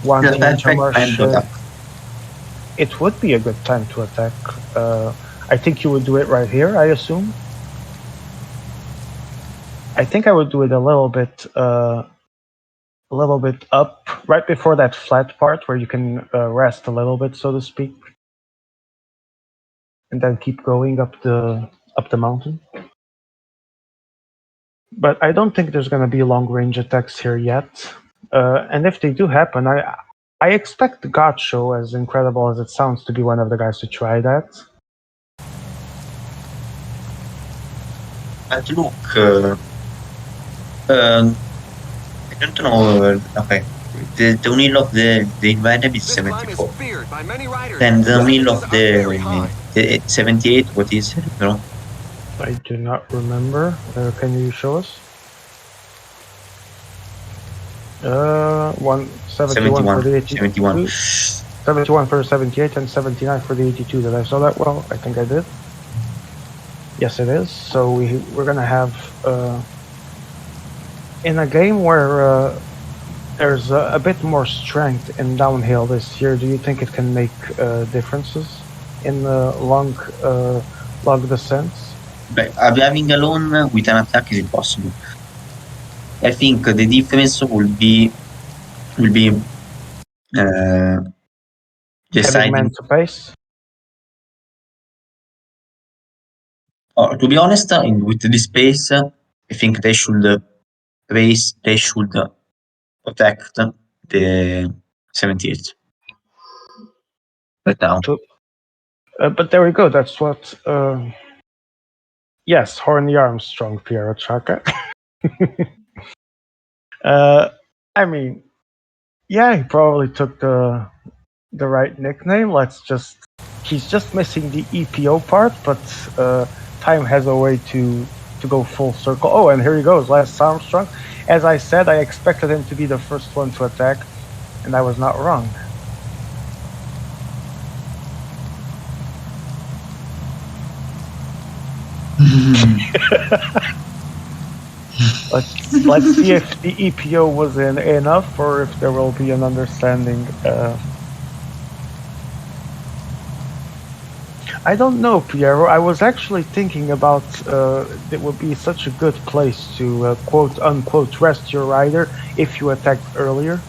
One team Tomasz, it would be a good time to attack. I think you would do it right here, I assume. I think I would do it a little bit up, right before that flat part where you can rest a little bit, so to speak, and then keep going up the mountain. But I don't think there's going to be long range attacks here yet, and if they do happen, I expect Gacho, as incredible as it sounds, to be one of the guys to try that. But look, I don't know. Okay, the downhill of the Invadem is 74. Then the downhill of the 78. What is it? No. I do not remember. Can you show us? 71 for the 82. 71 for the 78 and 79 for the 82. Did I saw that well? I think I did. Yes, it is. So we're gonna have in a game where there's a bit more strength in downhill this year. Do you think it can make differences in long descents? But having alone with an attack is impossible. I think the difference will be deciding to pace. To be honest, with this pace, I think they should race. They should protect the 78 right now. But there we go. That's what. Yes, Horny Armstrong, Piero Chaka. I mean, yeah, he probably took the right nickname. He's just missing the EPO part, but time has a way to go full circle. Oh, and here he goes, Lance Armstrong. As I said, I expected him to be the first one to attack, and I was not wrong. Let's see if the EPO was enough or if there will be an understanding. I don't know, Piero. I was actually thinking about it would be such a good place to quote unquote rest your rider if you attacked earlier.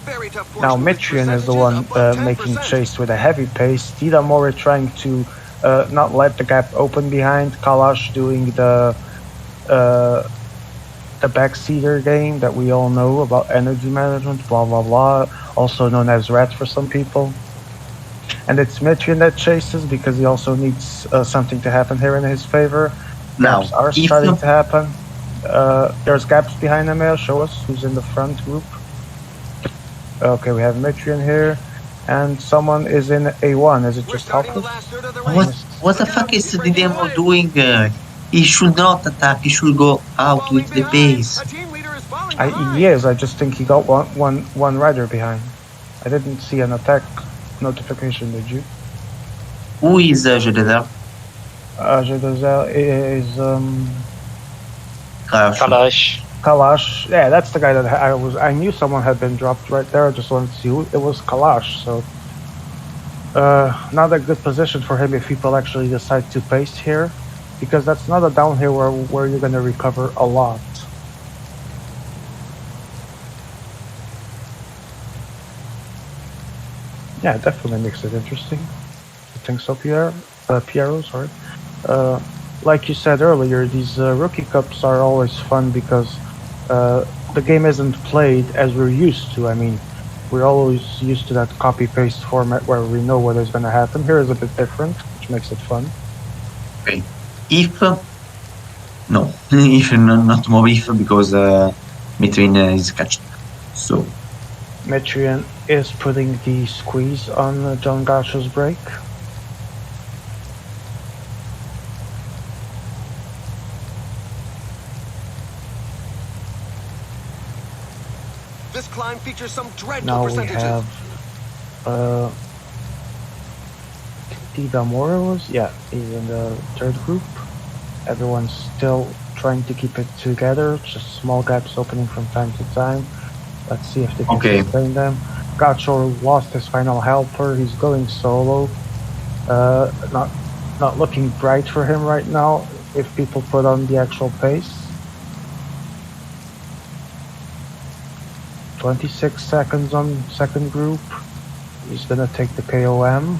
Very tough Now portion with Mitrian is the one percentages making above 10%. chase with a heavy pace. Didamore trying to not let the gap open behind. Kalash doing the backseater game that we all know about energy management, blah blah blah, also known as rat for some people. And it's Mitrian that chases because he also needs something to happen here in his favor. Now, Gaps are if starting to happen. There's gaps behind him. Show us who's in the front group. Okay, we have Mitrian here, and someone is in A1. Is it We're just starting the helpless? last third of the race. what the fuck is the demo doing? He should not attack. He should go out Falling with the behind. pace. A team leader is falling behind. He is. I just think he got one rider behind. I didn't see an attack notification. Did you? Who is Jeddah? Jedozel is Kalash. Kalash. Yeah, that's the guy that I knew someone had been dropped right there. I just wanted to see who it was. Kalash. So not a good position for him if people actually decide to pace here, because that's not a downhill where you're going to recover a lot. Yeah, it definitely makes it interesting. I think so, Piero, sorry. Like you said earlier, these rookie cups are always fun because the game isn't played as we're used to. I mean, we're always used to that copy-paste format where we know what is going to happen. Here is a bit different, which makes it fun. Okay. If no, if not more if because Mitrian is catching. So Mitrian is putting the squeeze on John Gash's brake. This climb features some dreadful Now we percentages. have Didamore was, yeah, he's in the third group. Everyone's still trying to keep it together, just small gaps opening from time to time. Let's see if they can sustain them. Gacho lost his final helper, he's going solo. Not looking bright for him right now if people put on the actual pace. 26 seconds on second group. He's gonna take the KOM.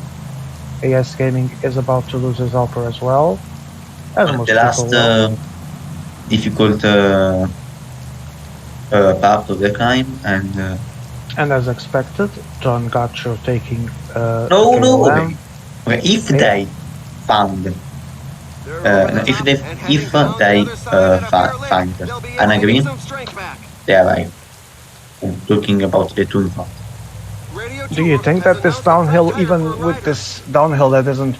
AS Gaming is about to lose his helper as well. As most the last people will. difficult part of the climb, and as expected, John Gacho taking no, KOM. okay. If they found if they find an agreement, they are like talking about the two in front. Do you think that this downhill, even with this downhill that isn't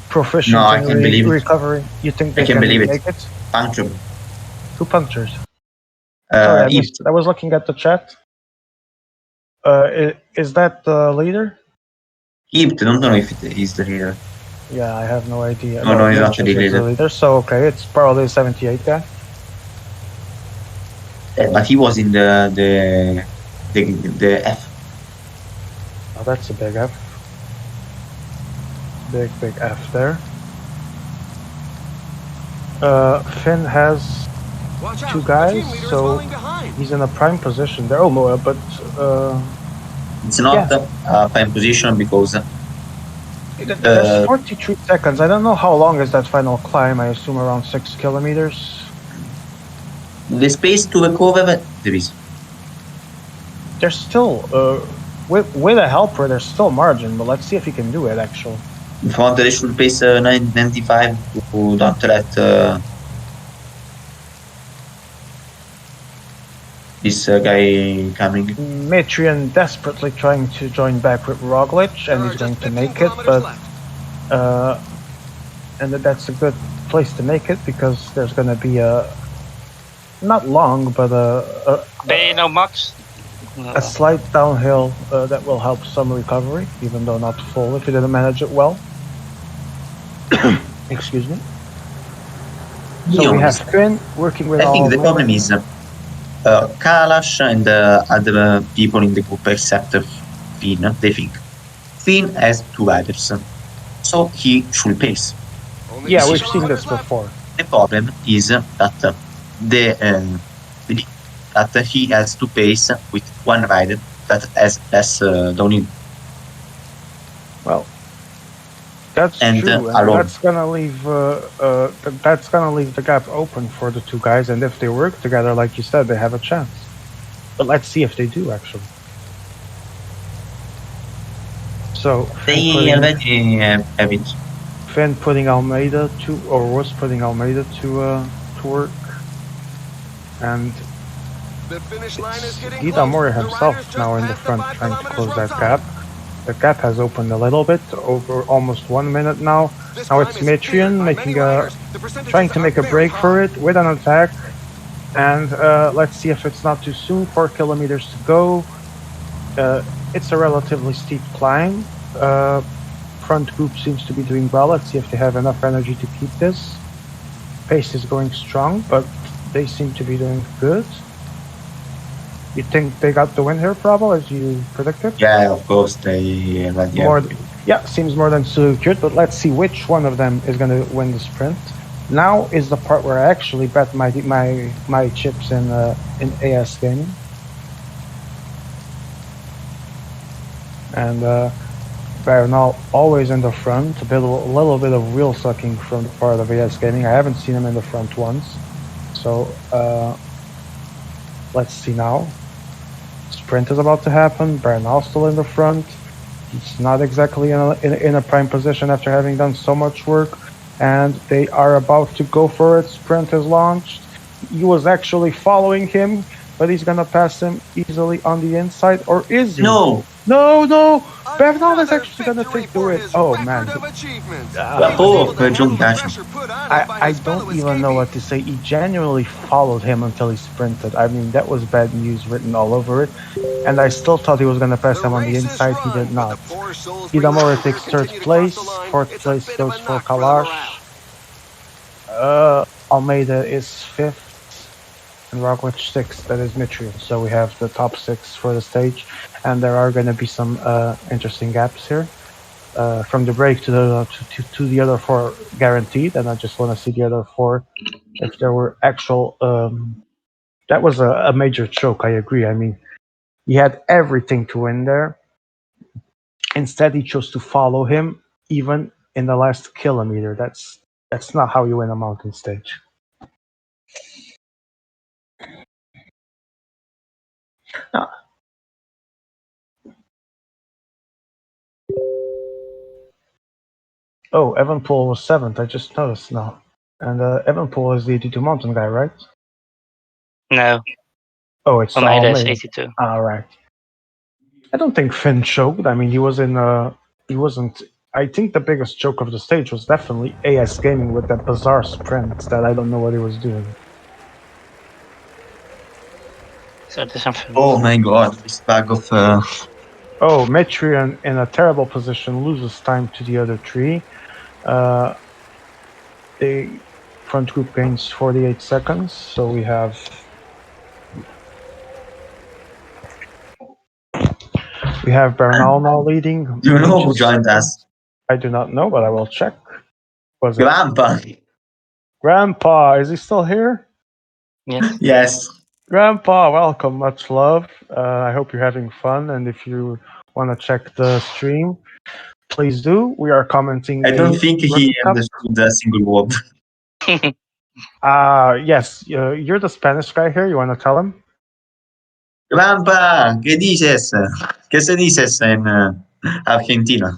proficient No, I in can believe it. recovery, you think they I can believe make it? Puncture. Two punctures. Sorry, I missed. I was looking at the chat. Is that the leader? Ibt, don't know if it is the leader. Yeah, I have no idea. No, he's not Mitch is the leader. So okay, it's probably the 78 guy. But he was in the F. Oh, that's a big F. Big F there. Finn has two guys, so he's in a prime position there. Oh, but it's not a prime position because there's 43 seconds. I don't know how long is that final climb. I assume around 6 kilometers. the space to recover there is. There's still with a helper. There's still margin, but let's see if he can do it. Actually, In front they should pace 995 to don't let this guy coming. Mitrian desperately trying to join back with Roglic, and he's going to make it, but and that's a good place to make it because there's going to be a not long, but Ben je nou Max? a slight downhill that will help some recovery, even though not full if you didn't manage it well. Excuse me. So we have Finn working with I think all the of problem is Kalash and other people in the group except Finn, they think Finn has 2 riders, so he should pace. Only Yeah, two we've seen this kilometers left. before. The problem is that that he has to pace with 1 rider that has less downhill. Well, that's And, true, and alone. that's gonna leave the gap open for the 2 guys. And if they work together, like you said, they have a chance. But let's see if they do actually. So They already have it. Finn putting Almeida was putting Almeida to work, and The finish line is getting Guida close. Mori The himself riders now just in the passed front 5 trying to kilometers close from that top. gap. The gap has opened a little bit, over almost 1 minute now. This Now climb it's is feared Mitrian by making many a riders. The percentages trying to are make a very break for high. it with an attack, and let's see if it's not too soon. 4 kilometers to go. It's a relatively steep climb. Front group seems to be doing well. Let's see if they have enough energy to keep this. Pace is going strong, but they seem to be doing good. You think they got the win here, Bravo, as you predicted? Yeah, of course, they already More, have it. yeah, seems more than secured, but let's see which one of them is going to win the sprint. Now is the part where I actually bet my chips in AS Gaming. And Bernal always in the front, a little bit of wheel sucking from the part of AS Gaming. I haven't seen him in the front once. So let's see now. Sprint is about to happen. Bernal still in the front. He's not exactly in a prime position after having done so much work. And they are about to go for it. Sprint is launched. He was actually following him, but he's gonna pass him easily on the inside, or is he? No! No! Bernal is Another actually gonna victory take the for win. his Oh record man. of achievements. He Well, was able to John handle the Gasher. pressure put on him by I his fellow don't even know what escapees. to say. He genuinely followed him until he sprinted. I mean, that was bad news written all over it. And I still thought he was going to pass him on the race is inside. He run, did but not. the poor souls Idamore reluctant to takes third continue to cross place. the line. Fourth It's a place bit of goes a for knock for the Kalash. morale. Almeida is 5th. And Roglic 6th. That is Mitrian. So we have the top 6 for the stage. And there are going to be some interesting gaps here. From the break to the other 4 guaranteed. And I just want to see the other 4 if there were actual... that was a major choke, I agree. I mean, he had everything to win there. Instead, he chose to follow him, even in the last kilometer. That's not how you win a mountain stage. No. Oh, Evanpool was 7th. I just noticed now. And Evanpool is the 82 mountain guy, right? No, Oh, it's Almeida is Almeida. 82. All right. I don't think Finn choked. I mean, he wasn't. I think the biggest joke of the stage was definitely AS Gaming with that bizarre sprint that I don't know what he was doing. So there's something. Oh my god, this bag of... Oh, Metrion in a terrible position loses time to the other 3. The front group gains 48 seconds, so we have... We have Bernal now leading. Do you know who Reaches joined us? second. I do not know, but I will check. Was it Grandpa! Grandpa? Is he still here? Yes. Yes. Grandpa, welcome. Much love. I hope you're having fun, and if you want to check the stream, please do. We are commenting. I don't the think he Rookie Cup. understood a single word. Yes, you're the Spanish guy here. You want to tell him? Grandpa, ¿qué dices? ¿Qué se dices en Argentina?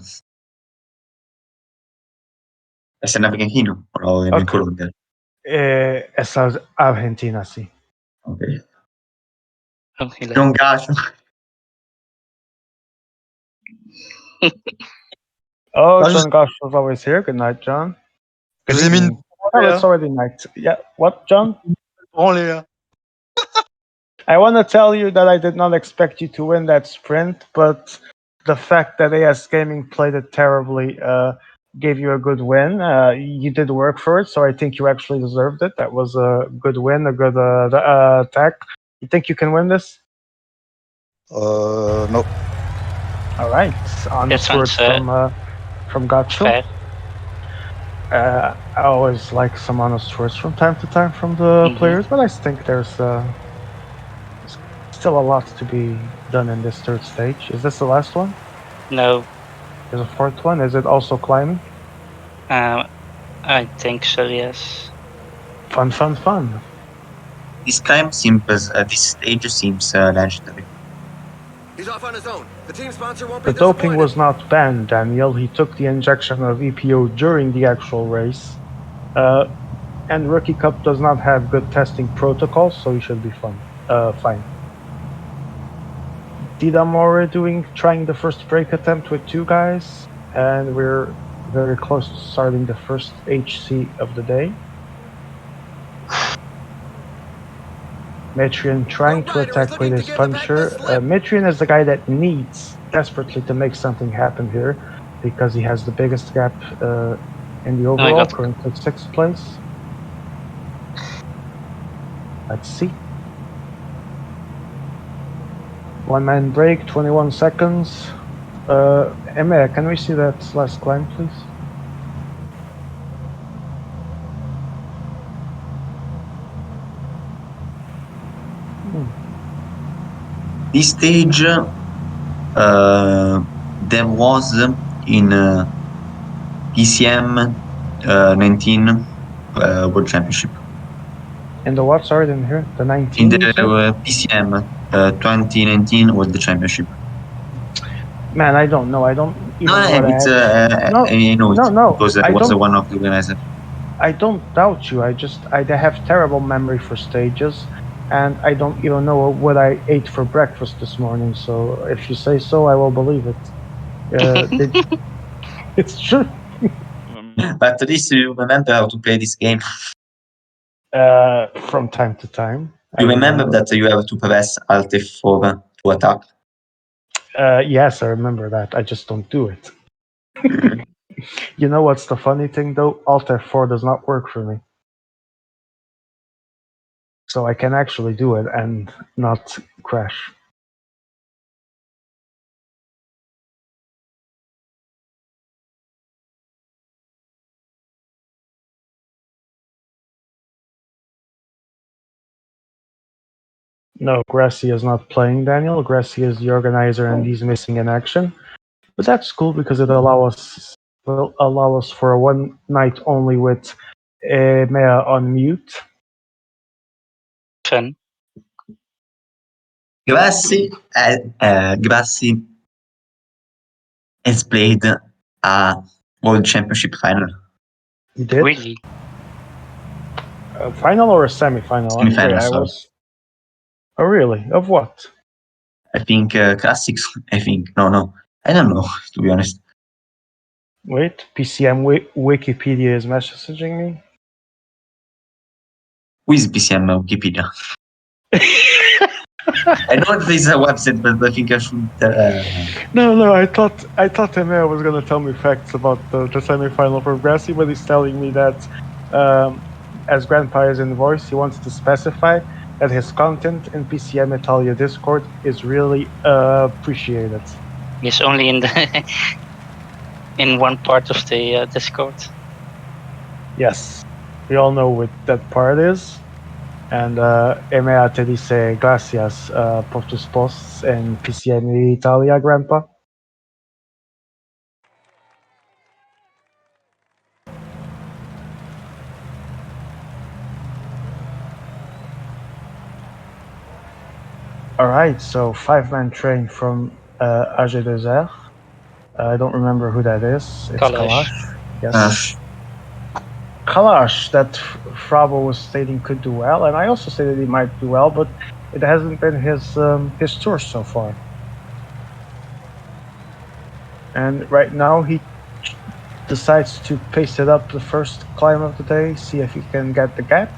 ¿Es en argentino o en Okay. Colombia? Es Argentina, sí. Okay. Oh, he left. John Gasher. Oh, John Gosh was always here. Good night, John. Good Vous avez mis une evening. Oh, it's already night. Yeah. What, John? branlée, là. I want to tell you that I did not expect you to win that sprint, but the fact that AS Gaming played it terribly gave you a good win. You did work for it, so I think you actually deserved it. That was a good win, a good attack. You think you can win this? No. All right. Honest That words sounds from Gacho. fair. I always like some honest words from time to time from the Mhm. players, but I think there's still a lot to be done in this third stage. Is this the last one? No, There's a fourth one. Is it also climbing? I think so, yes. Fun. This climb seems, this stage seems legendary. He's off on his own. The team sponsor won't The be doping disappointed. was not banned, Daniel. He took the injection of EPO during the actual race. And Rookie Cup does not have good testing protocols, so he should be fine. Didamore trying the first break attempt with 2 guys, and we're very close to starting the first HC of the day. Metrian trying to attack with his puncher. Metrian is the guy that needs desperately to make something happen here because he has the biggest gap in the overall, currently 6th place. Let's see. 1-man break, 21 seconds. Emma, can we see that last climb, please? This stage, there was in PCM 19 World Championship. In the what? Sorry, I didn't hear. The 19? In the PCM 2019 World Championship. Man, I don't know. I don't even know what it's, No, I know it no, because I I was don't- one of the organizers. I don't doubt you. I have terrible memory for stages, and I don't even know what I ate for breakfast this morning. So if you say so, I will believe it. It's true. But at least you remember how to play this game. From time to time. You I remember that you have to press Alt F4 to attack. Yes, I remember that. I just don't do it. You know what's the funny thing though? Alt F4 does not work for me. So I can actually do it and not crash. No, Gracie is not playing, Daniel. Gracie is the organizer and he's missing in action. But that's cool because it will allow us for a one night only with Mea on mute. Fun. Grassi has played a World Championship final. You did? Really? A final or a semi-final? Semi-final, Wait, sorry. Oh, really? Of what? I think classics. I think no. I don't know, to be honest. Wait, PCM Wikipedia is messaging me. Who is PCM Wikipedia? I know there's a website, but I think I should. No. I thought Emea was gonna tell me facts about the semi-final for Gracie, but he's telling me that as Grandpa is in voice, he wants to specify that his content in PCM Italia Discord is really appreciated. Yes, only in the in one part of the Discord. Yes, we all know what that part is. And Emea te dice gracias por tus posts en PCM Italia, Grandpa. All right, so 5-man train from AG Desert. I don't remember who that is. It's Kalash. Kalash. Yes. Kalash, that Frabo was stating could do well, and I also say that he might do well, but it hasn't been his tour so far. And right now he decides to pace it up the first climb of the day, see if he can get the gap.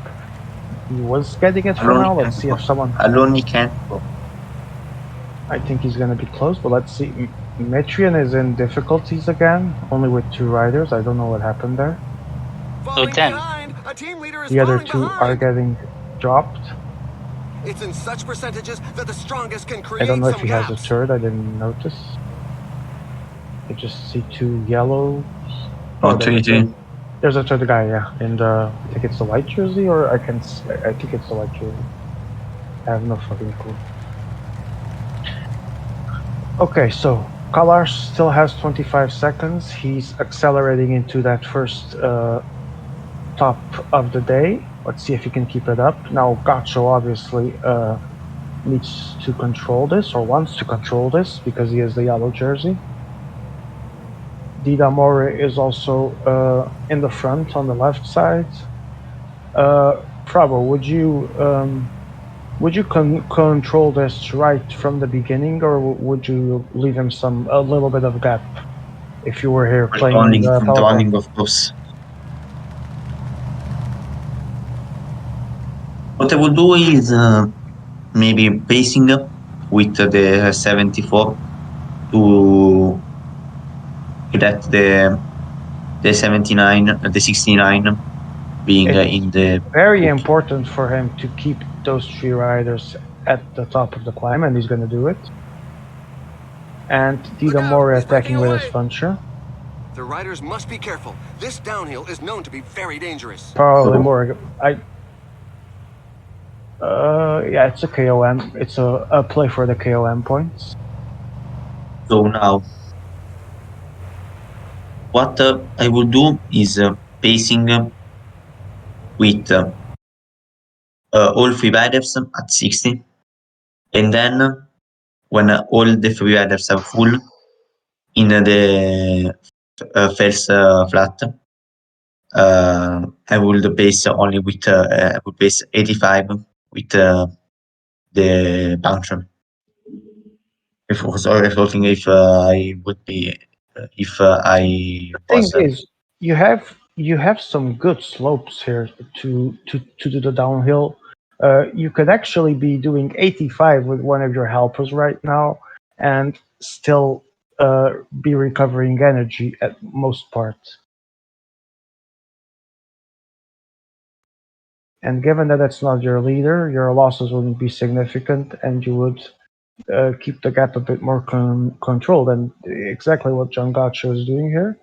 He was getting it for Alone now. he Let's can't see go. if someone. Alone he can't go. I think he's gonna be close, but let's see. Metrian is in difficulties again, only with 2 riders. I don't know what happened there. Falling then. behind. A team leader is The other falling 2 behind. are getting dropped. It's in such percentages that the strongest can create I don't know if some he has a gaps. turret. I didn't notice. I just see 2 yellow. Oh, there's 3-3. there's a third guy, yeah, and I think it's the white jersey, or I think it's the white jersey. I have no fucking clue. Okay, so Kalar still has 25 seconds. He's accelerating into that first top of the day. Let's see if he can keep it up. Now, Gacho obviously needs to control this, or wants to control this, because he has the yellow jersey. Didamore is also in the front on the left side. Pravo, would you control this right from the beginning, or would you leave him a little bit of gap if you were here playing Peloton? Controlling, of course. What I will do is maybe pacing with the 74 to get the 79, the 69 being in the Very important for him to keep those 3 riders at the top of the climb, and he's going to do it. And Didamore He's breaking attacking with his away. puncher. The riders must be careful. This downhill is known to be very dangerous. Probably more. Yeah, it's a KOM. It's a play for the KOM points. So now, what I will do is pacing with all 3 riders at 60, and then when all the 3 riders are full in the first flat, I will pace only with I will pace 85 with the puncher. If I was looking if I would be if I Thing was is, you have some good slopes here to do the downhill. You could actually be doing 85 with one of your helpers right now, and still be recovering energy at most parts. And given that it's not your leader, your losses wouldn't be significant, and you would keep the gap a bit more controlled. And exactly what John Gotcha is doing here.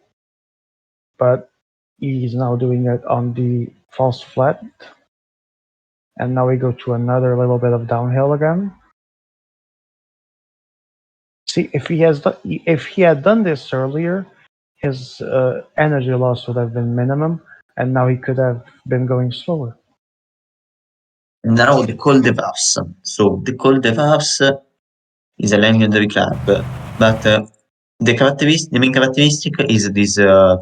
But he's now doing it on the false flat. And now we go to another little bit of downhill again. See, if he had done this earlier, his energy loss would have been minimum, and now he could have been going slower. now the cold debuffs. So the cold debuffs is a legendary club, but the main characteristic is this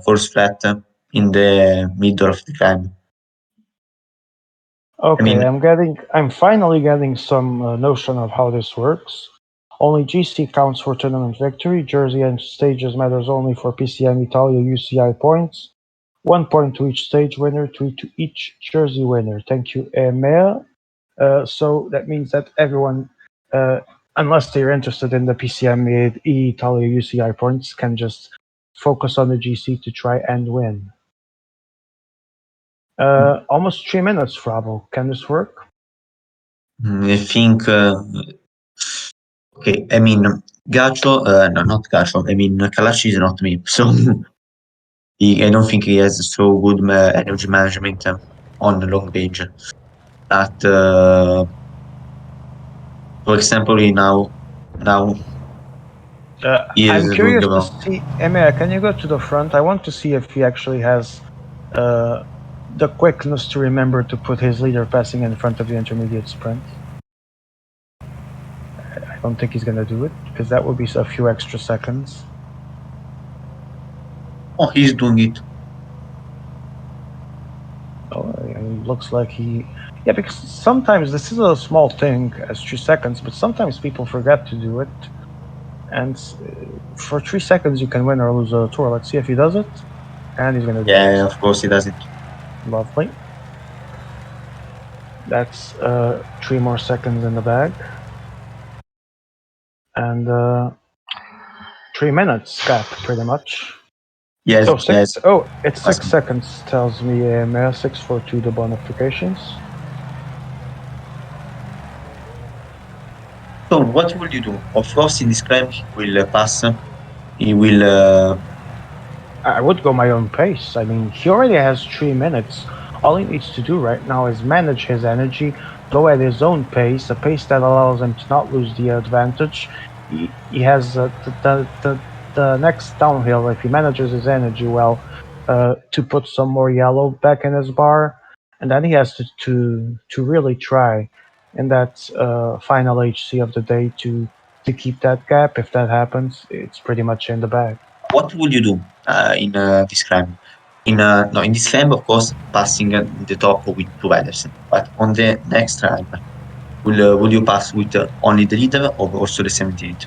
force flat in the middle of the climb. Okay, mean- I'm finally getting some notion of how this works. Only GC counts for tournament victory. Jersey and stages matters only for PCM Italia UCI points. 1 point to each stage winner, 2 to each jersey winner. Thank you, Emil. So that means that everyone, unless they're interested in the PCM Italia UCI points, can just focus on the GC to try and win. Almost 3 minutes, Frabo. Can this work? I think okay. I mean, Gacho, no, not Gacho. I mean, Kalashi is not me, so I don't think he has so good energy management on the long range. But for example, now he is I'm doing curious to well. see, Emir, can you go to the front? I want to see if he actually has the quickness to remember to put his leader passing in front of the intermediate sprint. I don't think he's going to do it, because that would be a few extra seconds. Oh, he's doing it. Oh, it looks like he... Yeah, because sometimes this is a small thing as 3 seconds, but sometimes people forget to do it. And for 3 seconds, you can win or lose a tour. Let's see if he does it. And he's going to do it. Yeah, of course he does it. Lovely. That's 3 more seconds in the bag. And 3 minutes gap, pretty much. Yes, Oh, six. yes. Oh, it's 6 Awesome. seconds, tells me AMR 642 the bonifications. So what will you do? Of course, in this climb, he will pass. He will. I would go my own pace. I mean, he already has 3 minutes. All he needs to do right now is manage his energy, go at his own pace, a pace that allows him to not lose the advantage. He has the next downhill, if he manages his energy well, to put some more yellow back in his bar, and then he has to really try in that final HC of the day to keep that gap. If that happens, it's pretty much in the bag. What would you do in this climb? In this climb, of course, passing the top with 2 riders. But on the next climb, will you pass with only the leader or also the 78?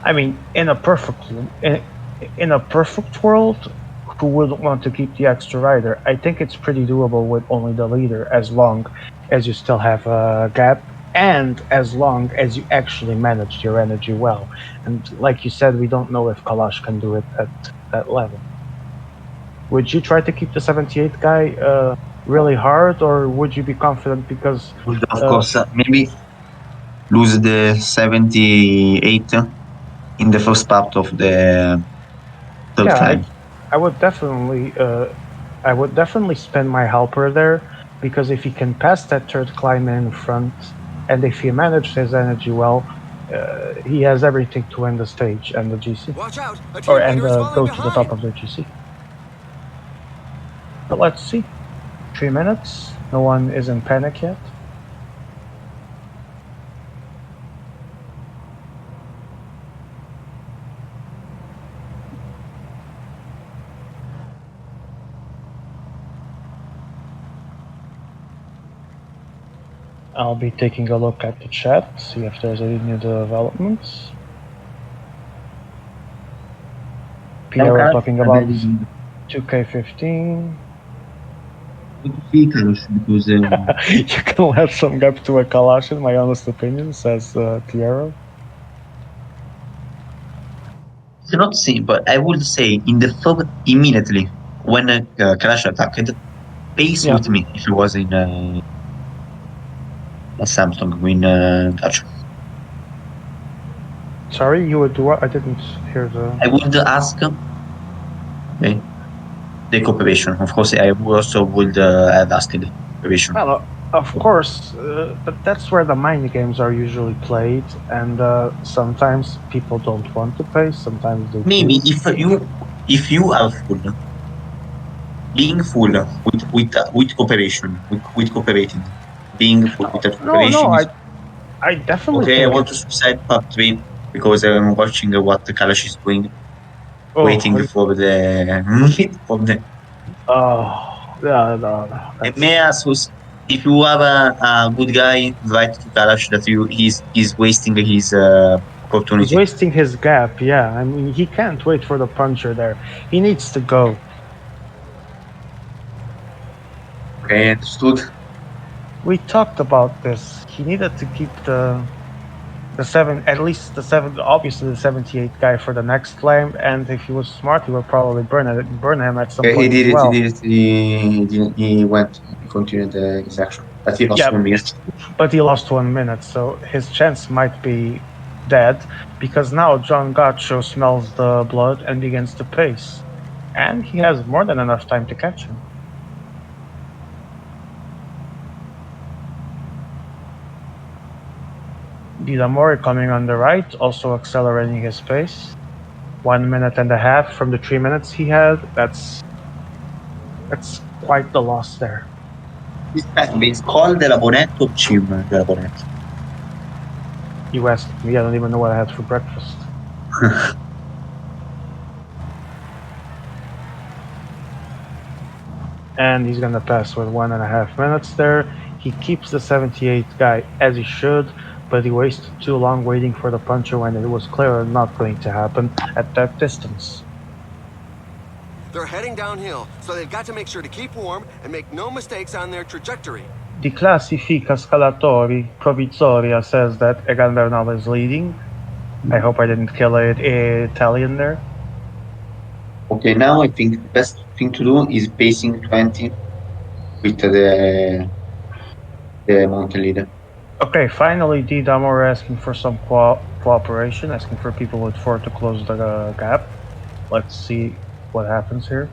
I mean, in a perfect world, who wouldn't want to keep the extra rider? I think it's pretty doable with only the leader, as long as you still have a gap and as long as you actually manage your energy well. And like you said, we don't know if Kalash can do it at that level. Would you try to keep the 78 guy really hard, or would you be confident because Would, of course, maybe lose the 78 in the first part of the third yeah, climb. I would definitely spend my helper there, because if he can pass that third climb in front, and if he manages his energy well, he has everything to win the stage and the GC, Watch out! A or team and leader is falling go to the top behind. of the GC. But let's see. 3 minutes. No one is in panic yet. I'll be taking a look at the chat, see if there's any new developments. Pierre talking about 2K15. Good to see Carlos because You can let some gap to a Kalash, in my honest opinion, says Piero. it's not seen, but I would say in the third immediately when Crash attacked, pace Yeah. with me if it was in Samsung in Dutch. Sorry, you would do what? I didn't hear the. I would ask okay, the cooperation. Of course, I also would have asked the cooperation. Well, of course, but that's where the mind games are usually played, and sometimes people don't want to pay, sometimes they Maybe do. if you are full, being full with cooperation, with cooperating, being full without cooperation No, is I definitely okay. I think want to it's. suicide part 3 because I'm watching what the Kalash is doing, Oh, waiting for the for the. no, May I ask if you have a good guy, write to Kalash that he's wasting his he's opportunity. wasting his gap. Yeah, I mean, he can't wait for the puncher there. He needs to go. Okay, understood. We talked about this. He needed to keep the seven, at least the seven, obviously the 78 guy for the next claim. And if he was smart, he would probably burn him at some Okay, point as well. He went. He continued his action, but he lost Yeah, 1 minute. but he lost 1 minute, so his chance might be dead, because now John Gotcho smells the blood and begins to pace, and he has more than enough time to catch him. Didamori coming on the right, also accelerating his pace. 1 minute and a half from the 3 minutes he had. That's quite the loss there. This time is called the Labonetto or Chim the Labonetto. You asked me, I don't even know what I had for breakfast. And he's gonna pass with 1.5 minutes there. He keeps the 78 guy as he should, but he wasted too long waiting for the puncher when it was clearly not going to happen at that distance. They're heading downhill, so they've got to make sure to keep warm and make no mistakes on their trajectory. the classifica scalatori provvisoria says that Egan Bernal is leading. I hope I didn't kill an Italian there. Okay, now I think the best thing to do is pacing 20 with the mountain leader. Okay, finally, D. Damore asking for some cooperation, asking for people with 4 to close the gap. Let's see what happens here.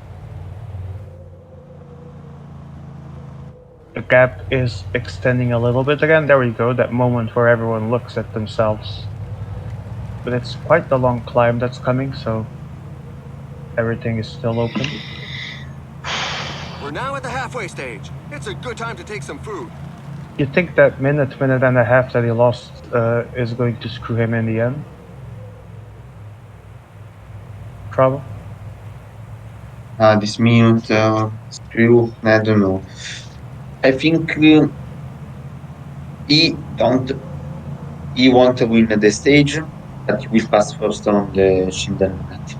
The gap is extending a little bit again. There we go, that moment where everyone looks at themselves. But it's quite the long climb that's coming, so everything is still open. We're now at the halfway stage. It's a good time to take some food. You think that minute and a half that he lost is going to screw him in the end? Trouble? This minute, screw, I don't know. I think he won't win the stage, but he will pass first on the Shinden net.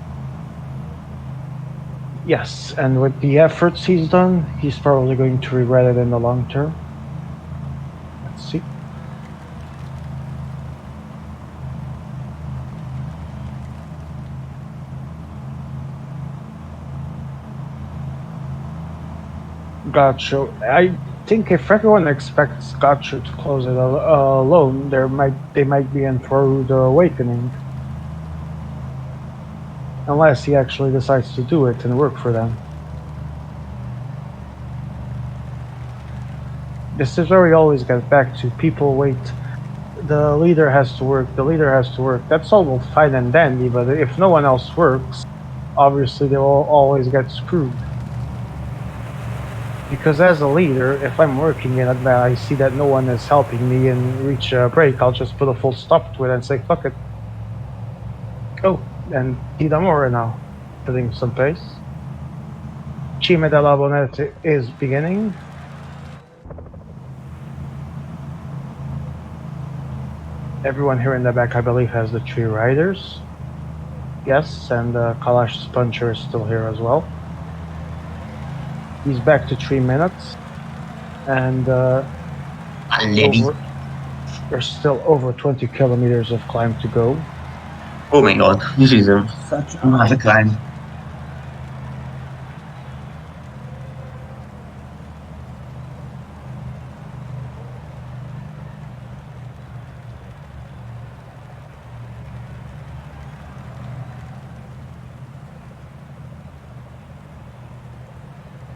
Yes, and with the efforts he's done, he's probably going to regret it in the long term. Let's see. Gotcha. I think if everyone expects Gotcha to close it alone, they might be in for the awakening. Unless he actually decides to do it and work for them. This is where we always get back to people wait. The leader has to work, the leader has to work. That's all fine and dandy, but if no one else works, obviously they will always get screwed. Because as a leader, if I'm working and I see that no one is helping me and reach a break, I'll just put a full stop to it and say, fuck it. Oh, and Tidamore now, putting some pace. Cime della Bonete is beginning. Everyone here in the back, I believe, has the 3 riders. Yes, and Kalash Puncher is still here as well. He's back to 3 minutes, and there's still over 20 kilometers of climb to go. Oh my god, this is such a hard climb.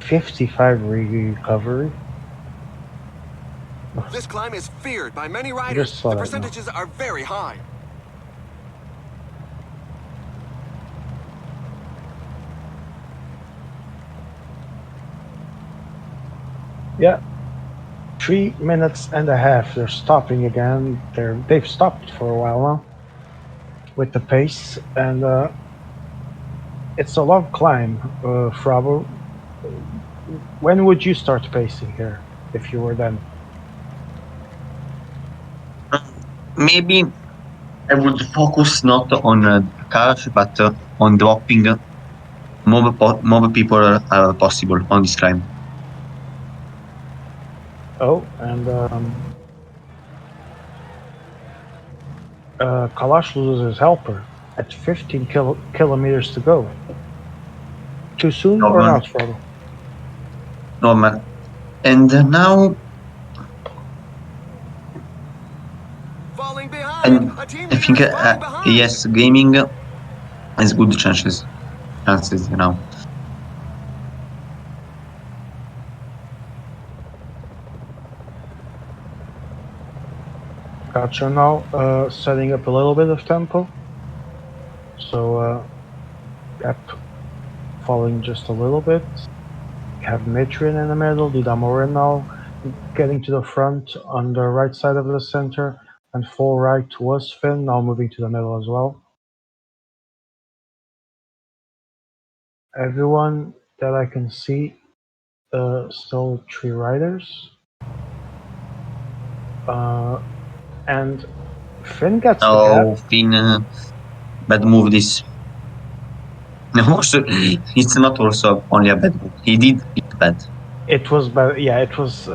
$55 recovery. This climb is feared by many Just riders. saw The that now. percentages are very high. Yeah, 3 minutes and a half. They're stopping again. They've stopped for a while now with the pace, and it's a long climb. Frabo, when would you start pacing here if you were them? Maybe I would focus not on cars, but on dropping more people possible on this climb. Oh, and Kalash loses his helper at 15 kilometers to go. Too soon or Normal. not, Frabo? Normal. And now, Falling behind. and A team I think leader is falling behind. yes, gaming has good chances now. Gotcha now, setting up a little bit of tempo. So, Gap falling just a little bit. Have Mitrin in the middle, Didamore now getting to the front on the right side of the center, and full right was Finn, now moving to the middle as well. Everyone that I can see, still 3 riders. And Finn gets the Oh, gap. Finn, bad move this. No, also, it's not also only a bad move. He did it bad. It was bad. Yeah, it was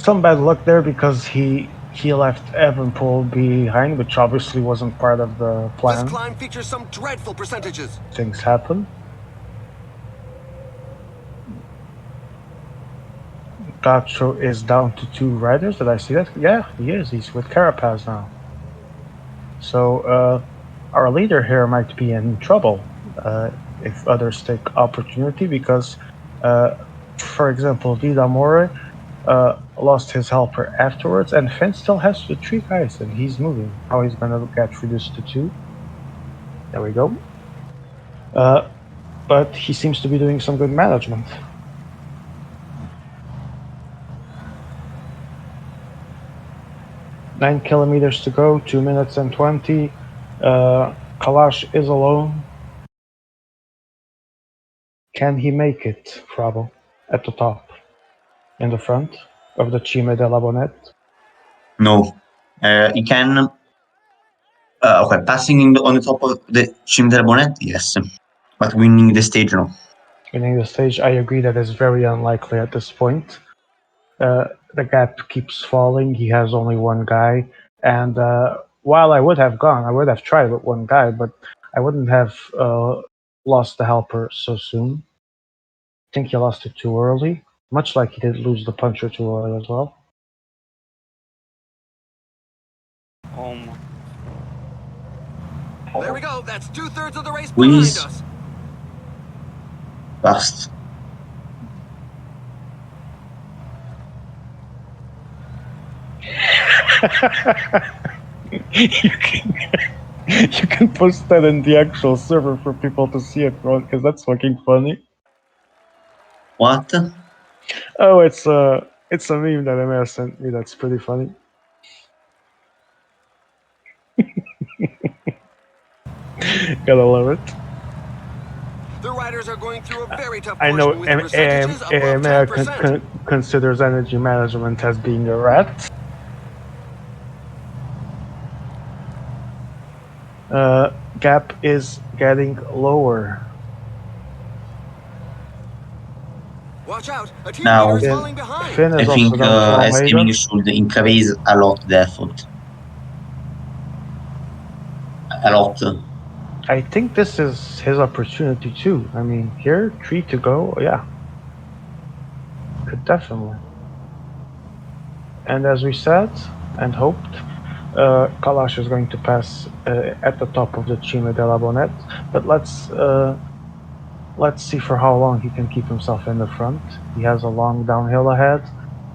some bad luck there because he left Evanpool behind, which obviously wasn't part of the This plan. climb features some dreadful percentages. Things happen. Gaucho is down to 2 riders. Did I see that? Yeah, he is. He's with Carapaz now. So our leader here might be in trouble if others take opportunity because, for example, Didamore lost his helper afterwards, and Finn still has the 3 guys, and he's moving. How he's gonna get reduced to 2? There we go. But he seems to be doing some good management. Nine kilometers to go, 2 minutes and 20. Kalash is alone. Can he make it, Frabo, at the top, in the front of the Cime della Bonette? No. He can. Okay, passing on the top of the Cime della Bonette, yes. But winning the stage, no. Winning the stage, I agree that is very unlikely at this point. The gap keeps falling. He has only 1 guy. And while I would have gone, I would have tried with 1 guy, but I wouldn't have lost the helper so soon. I think he lost it too early, much like he did lose the puncher too early as well. There we go. That's 2/3 of the race Wheeze. behind us. Fast. You can post that in the actual server for people to see it, because that's fucking funny. What? Oh, it's a meme that Emma sent me. That's pretty funny. Gotta love it. The riders are going through a very tough I portion know with percentages above Emma 10%. considers energy management as being a rat. Gap is getting lower. Watch out! A team Now, leader is Finn, falling behind. Finn I is also think down to as Almeida. gaming should increase a lot the effort. A lot. I think this is his opportunity too. I mean, here, 3 to go. Yeah, could definitely. And as we said and hoped, Kalash is going to pass at the top of the Cime della Bonette. But let's see for how long he can keep himself in the front. He has a long downhill ahead,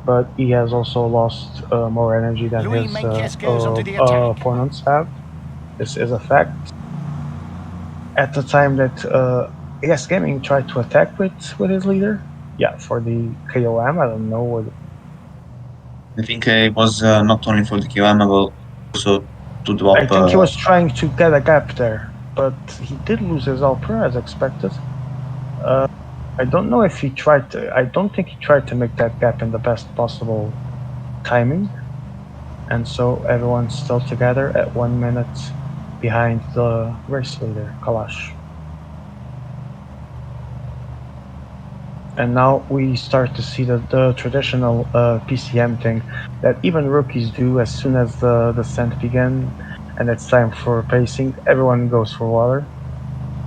but he has also lost more energy than his opponents have. This is a fact. At the time that AS Gaming tried to attack with his leader, yeah, for the KOM, I don't know what. I think it was not only for the QM, but also to drop. I think he was trying to get a gap there, but he did lose his Alper as expected. I don't know if he tried to. I don't think he tried to make that gap in the best possible timing, and so everyone's still together at 1 minute behind the race leader, Kalash. And now we start to see the traditional PCM thing that even rookies do as soon as the descent begins and it's time for pacing. Everyone goes for water.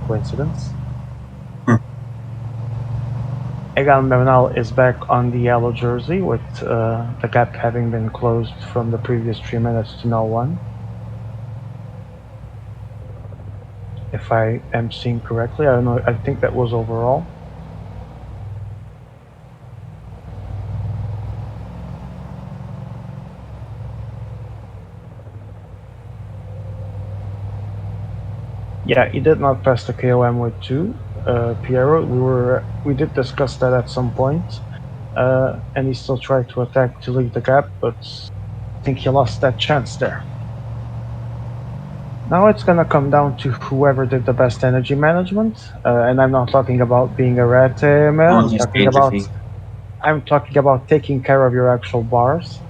Coincidence? Egan Bernal is back on the yellow jersey with the gap having been closed from the previous 3 minutes to now 1. If I am seeing correctly, I don't know, I think that was overall. Yeah, he did not pass the KOM with 2. Piero, we did discuss that at some point, and he still tried to attack to leave the gap, but I think he lost that chance there. Now it's gonna come down to whoever did the best energy management, and I'm not talking about being a rat, man. I'm talking about taking care of your actual bars.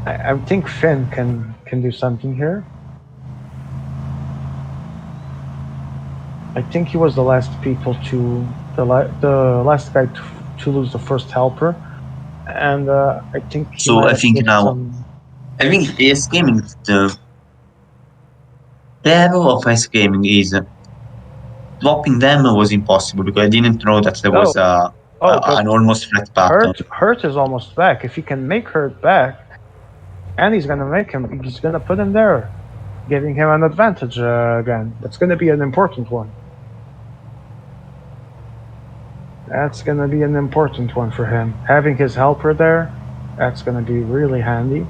I think Finn can do something here. I think he was the last people to the last guy to lose the first helper, And I think he So might I have think put now, some. I think AS Gaming, the level of AS Gaming is dropping them was impossible because I didn't know that there was But an almost flat pattern. Hurt is almost back. If he can make Hurt back, and he's gonna put him there, giving him an advantage again. That's gonna be an important one. That's gonna be an important one for him. Having his helper there, that's gonna be really handy.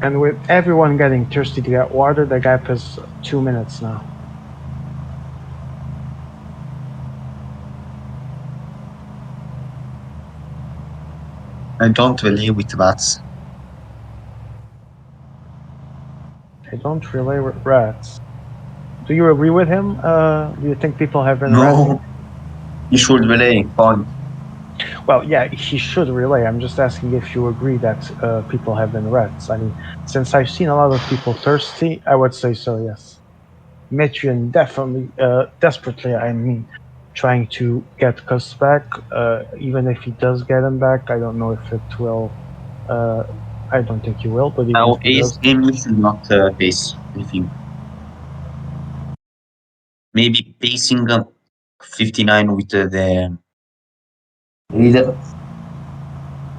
And with everyone getting thirsty to get water, the gap is 2 minutes now. I don't relate with rats. I don't relay with rats. Do you agree with him? Do you think people have been ratting? No, you should relay. Point. Well, yeah, he should relay. I'm just asking if you agree that people have been rats. I mean, since I've seen a lot of people thirsty, I would say so, yes. Mitrian definitely, desperately, I mean, trying to get Cus back. Even if he does get him back, I don't know if it will. I don't think he will, but even Now if he AS does, Gaming should not pace, I think. Maybe pacing 59 with the leader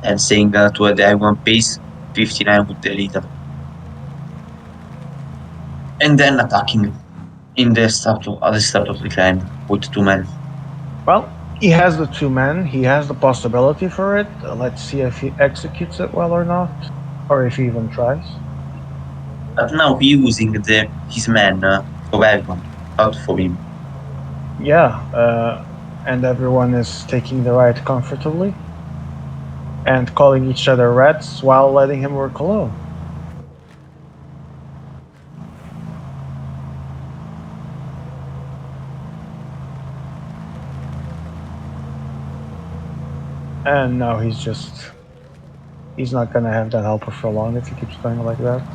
and saying to the everyone pace 59 with the leader. And then attacking in the start of, at the start of the climb with 2 men. well, he has the 2 men. He has the possibility for it. Let's see if he executes it well or not, or if he even tries. But now he using his men for everyone, not for him. Yeah, and everyone is taking the ride comfortably and calling each other rats while letting him work alone. And now he's not gonna have that helper for long if he keeps going like that.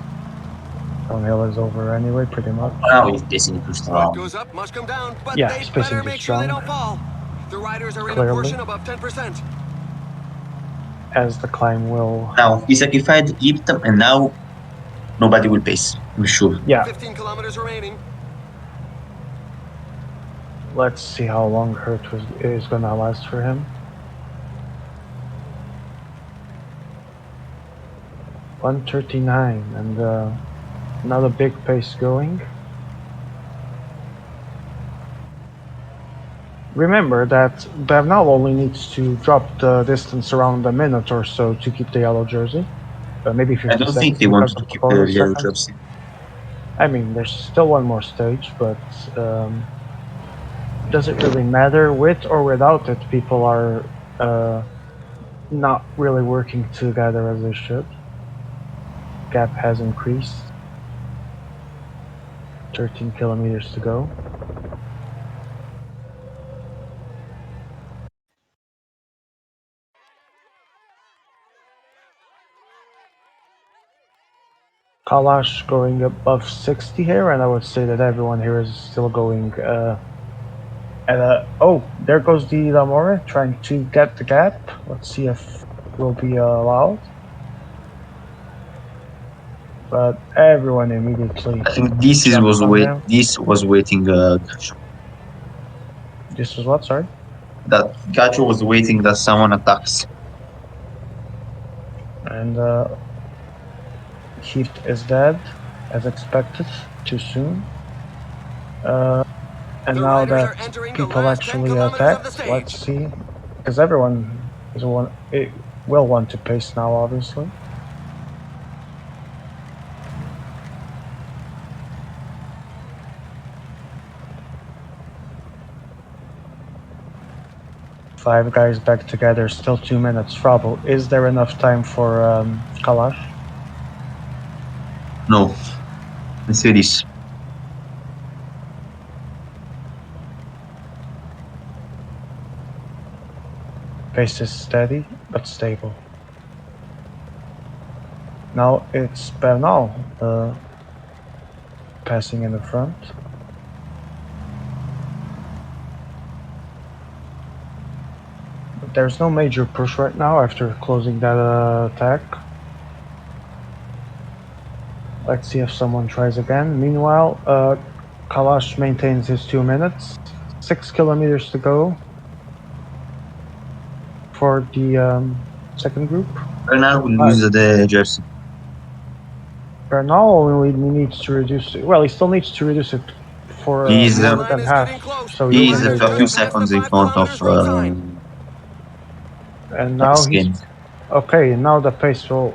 Downhill is over anyway, pretty much. Now he's pacing too What strong. goes up must come down, but Yeah, they he's pacing better too make sure they strong. don't fall. The riders are in a Clearly. portion above 10%. As the climb will. Now he sacrificed Egypt and now nobody will pace, I'm sure. Yeah, 15 kilometers remaining. let's see how long Hurt is gonna last for him. 1:39 and not a big pace going. Remember that Bernal only needs to drop the distance around a minute or so to keep the yellow jersey. Maybe 50 I don't think seconds they want because to of the keep the bonus yellow seconds. jersey. I mean, there's still one more stage, but does it really matter? With or without it, people are not really working together as they should. Gap has increased. 13 kilometers to go. Kalash going above 60 here, and I would say that everyone here is still going oh, there goes the Lamore trying to get the gap. Let's see if it will be allowed. But everyone immediately. I think this jumps on him. was waiting Gacho. This was what? Sorry. That Gacho was waiting that someone attacks. And Heat is dead, as expected, too soon. And The now riders are that entering the people last 10 actually kilometers attack, of the stage. let's see, because everyone will want to pace now, obviously. Five guys back together, still 2 minutes. Frabo, is there enough time for Kalash? No. Let's say this. Pace is steady, but stable. Now it's Bernal passing in the front. There's no major push right now after closing that attack. Let's see if someone tries again. Meanwhile, Kalash maintains his 2 minutes. 6 kilometers to go for the second group. Bernard will lose the jersey. Bernal only needs to reduce it. Well, he still needs to reduce it for He's more Line than is half. getting close. So The he he's can riders make a are few it. past the seconds in 5 front of kilometers lead time. And now he's Games. okay. Now the pace will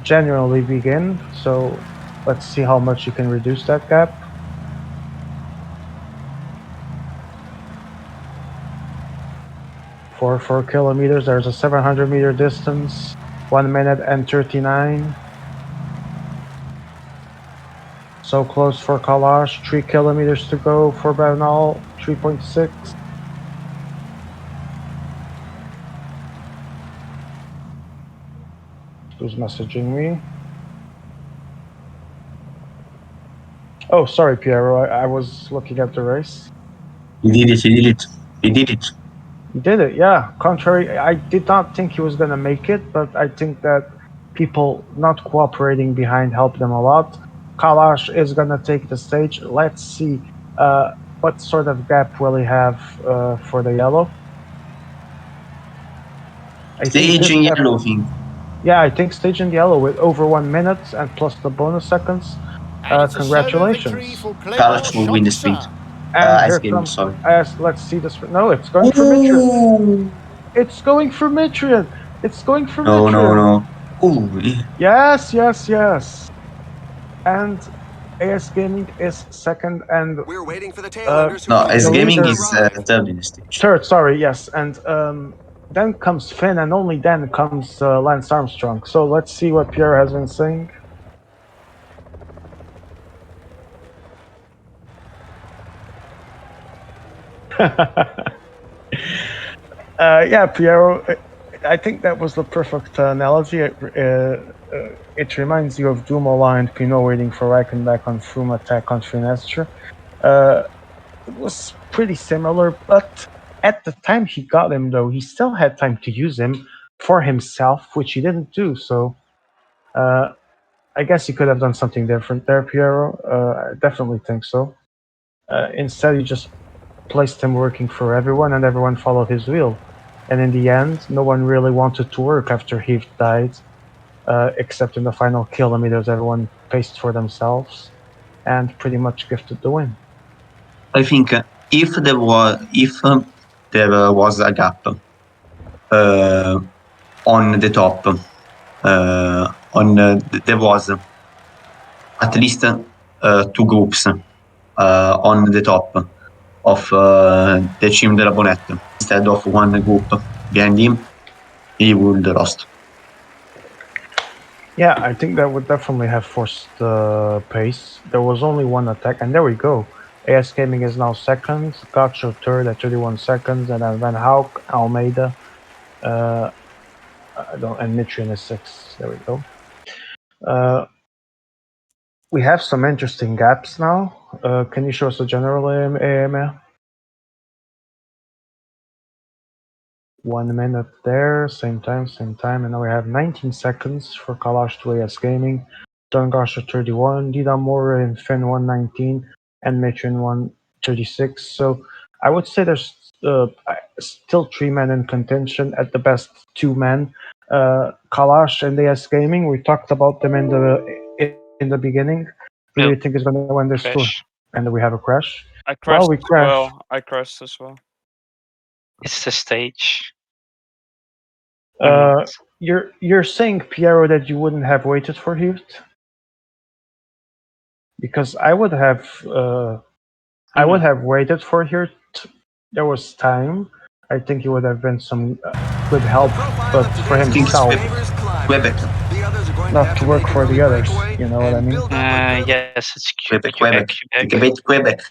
genuinely begin. So let's see how much you can reduce that gap. For 4 kilometers, there's a 700-meter distance. 1 minute and 39. So close for Kalash. 3 kilometers to go for Bernal. 3.6. Who's messaging me? Oh, sorry, Piero. I was looking at the race. He did it. He did it. He did it. He did it, yeah. Contrary, I did not think he was going to make it, but I think that people not cooperating behind helped them a lot. Kalash is going to take the stage. Let's see what sort of gap will he have for the yellow. I think Stage this in gap, yellow thing. yeah, I think stage in yellow with over 1 minute and plus the bonus seconds. Congratulations. Kalash will win the sprint. And Ice here game, comes, sorry. let's see this. No, it's going for Mitrian. Ooh. It's going for Mitrian. It's going for No, no, Mitrian. no. Ooh. Yes, yes, yes. And AS Gaming is second and We're waiting for the tailenders who No, keep Ice the Gaming leader is third in the stage. third. Sorry, yes. And then comes Finn, and only then comes Lance Armstrong. So let's see what Pierre has been saying. Yeah, Piero, I think that was the perfect analogy. It reminds you of Dumoulin and Pinot waiting for Reichenbach on Froome attack on Finestre. It was pretty similar, but at the time he got him, though, he still had time to use him for himself, which he didn't do. So I guess he could have done something different there, Piero. I definitely think so. Instead, he just placed him working for everyone, and everyone followed his wheel. And in the end, no one really wanted to work after Heath died, except in the final kilometers, everyone paced for themselves and pretty much gifted the win. I think if there was a gap on the top, there was at least two groups on the top of the Team de la Bonette instead of one group behind him, he would have lost. Yeah, I think that would definitely have forced the pace. There was only one attack, and there we go. AS Gaming is now second, Gacho third at 31 seconds, and then Van Houk, Almeida, and Mitrian is sixth. There we go. We have some interesting gaps now. Can you show us the general AMA? 1 minute there, same time, and now we have 19 seconds for Kalash to AS Gaming, Dongasha 31, Dida Moore and Finn 119, and Mitrin 136. So I would say there's still 3 men in contention, at the best 2 men. Kalash and AS Gaming, we talked about them in the beginning. Who do you think is going to win this tour? Crash. And we have a crash. I crashed we as crashed. well. I crashed as well. It's the stage. You're saying, Piero, that you wouldn't have waited for Heath? Because I would have waited for Heath. There was time. I think he would have been some good help, but for himself, Quebec. not to work for the others. You know what I mean? Yes, it's Quebec. Quebec.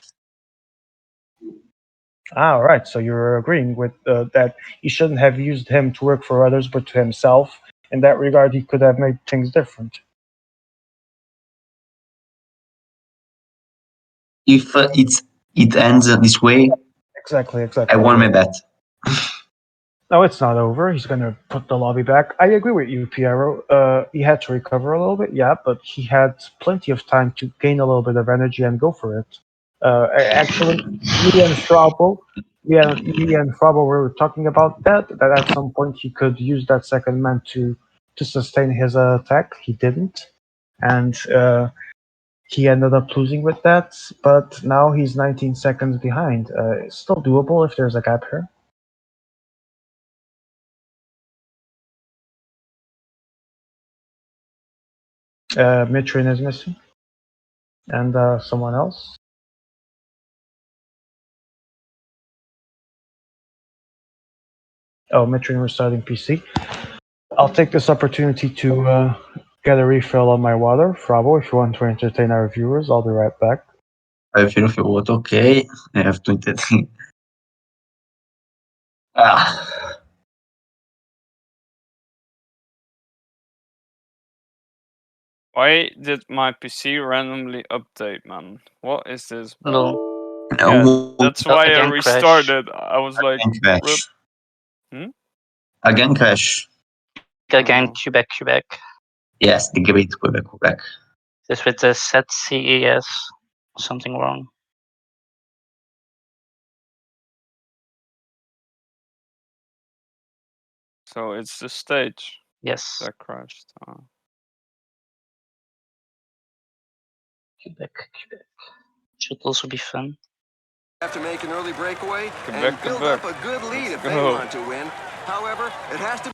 Ah, right. So you're agreeing with that he shouldn't have used him to work for others, but to himself. In that regard, he could have made things different. If it ends this way, Exactly. I won my bet. No, it's not over. He's gonna put the lobby back. I agree with you, Piero. He had to recover a little bit, yeah, but he had plenty of time to gain a little bit of energy and go for it. Actually, me and Frabo were talking about that. That at some point he could use that second man to sustain his attack. He didn't, and he ended up losing with that. But now he's 19 seconds behind. It's still doable if there's a gap here. Mitrin is missing, and someone else. Oh, Mitrin restarting PC. I'll take this opportunity to get a refill on my water. Frabo, if you want to entertain our viewers, I'll be right back. I feel of water, okay. I have to entertain. Ah. Why did my PC randomly update, man? What is this, bro? Lol. Yeah, Would that's why I Again crash. restarted. I was like, again crash. Hmm? Again crash. Again, Oh. Quebec. Yes, the great Quebec. Just with the set CES, something wrong. So it's the stage Yes, that crashed. Oh. Quebec. Should also be fun. Have to make an early breakaway and Quebec, build Quebec. up a good lead if they go. want to win. However, it has to.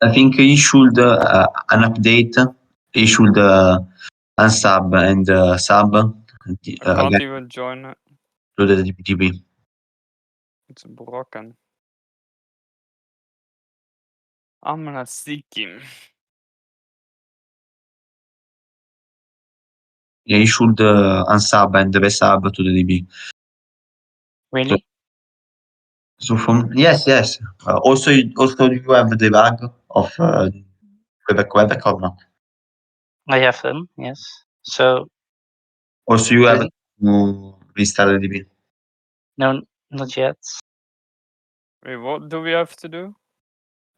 I think he should an update. He should unsub and sub I can't again even join it. to the DB. It's broken. I'm gonna seek him. Yeah, he should unsub and resub to the DB. Really? So from yes. Also you have the bug of Quebec or not? I have them, yes. So, Also you have really? to restart the DB. No, not yet. Wait, what do we have to do?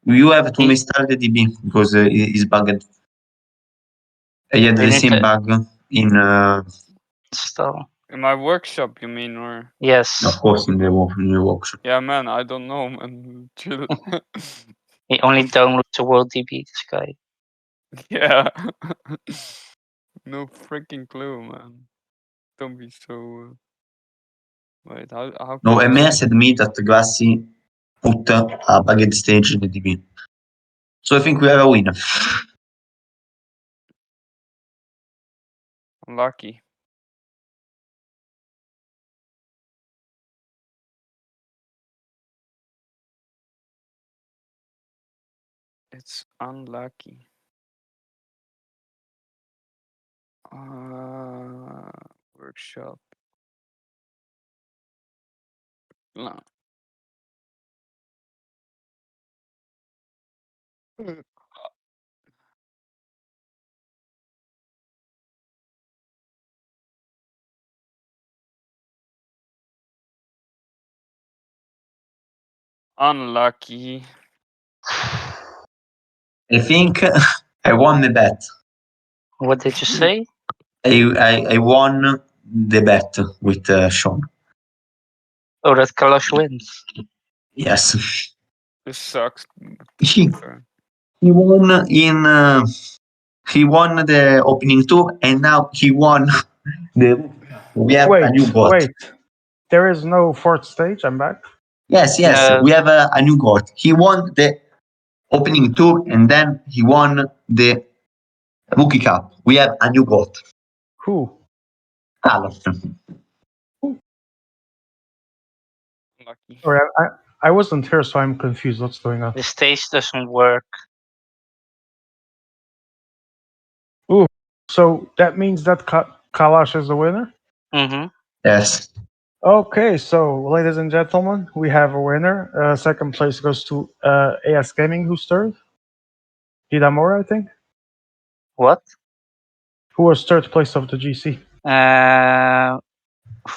You have to He- restart the DB because it's bugged. I had We the need same to bug in install. In my workshop, you mean, or? Yes, of course in the workshop. Yeah, man, I don't know, man. Chill. he only downloads the World DB, this guy. Yeah. No freaking clue, man. Don't be so. Wait, how No, can MS admit that Grassi put a bugged stage in the DB. So I think we have a winner. Lucky. It's unlucky. Workshop. No. Unlucky. I think I won the bet. What did you say? I won the bet with Sean. Oh, that Kalash wins. Yes. This sucks. He won he won the opening tour and now he won the we have a new god. Wait. There is no fourth stage. I'm back. Yes, No. we have a new god. He won the opening tour and then he won the rookie cup. We have a new god. Who? Carlos. Lucky. Sorry, I wasn't here, so I'm confused. What's going on? The stage doesn't work. So that means that Kalash is the winner? Mm-hmm. Yes. Okay, so ladies and gentlemen, we have a winner. Second place goes to AS Gaming. Who's third? Didamora, I think. What? Who was third place of the GC? I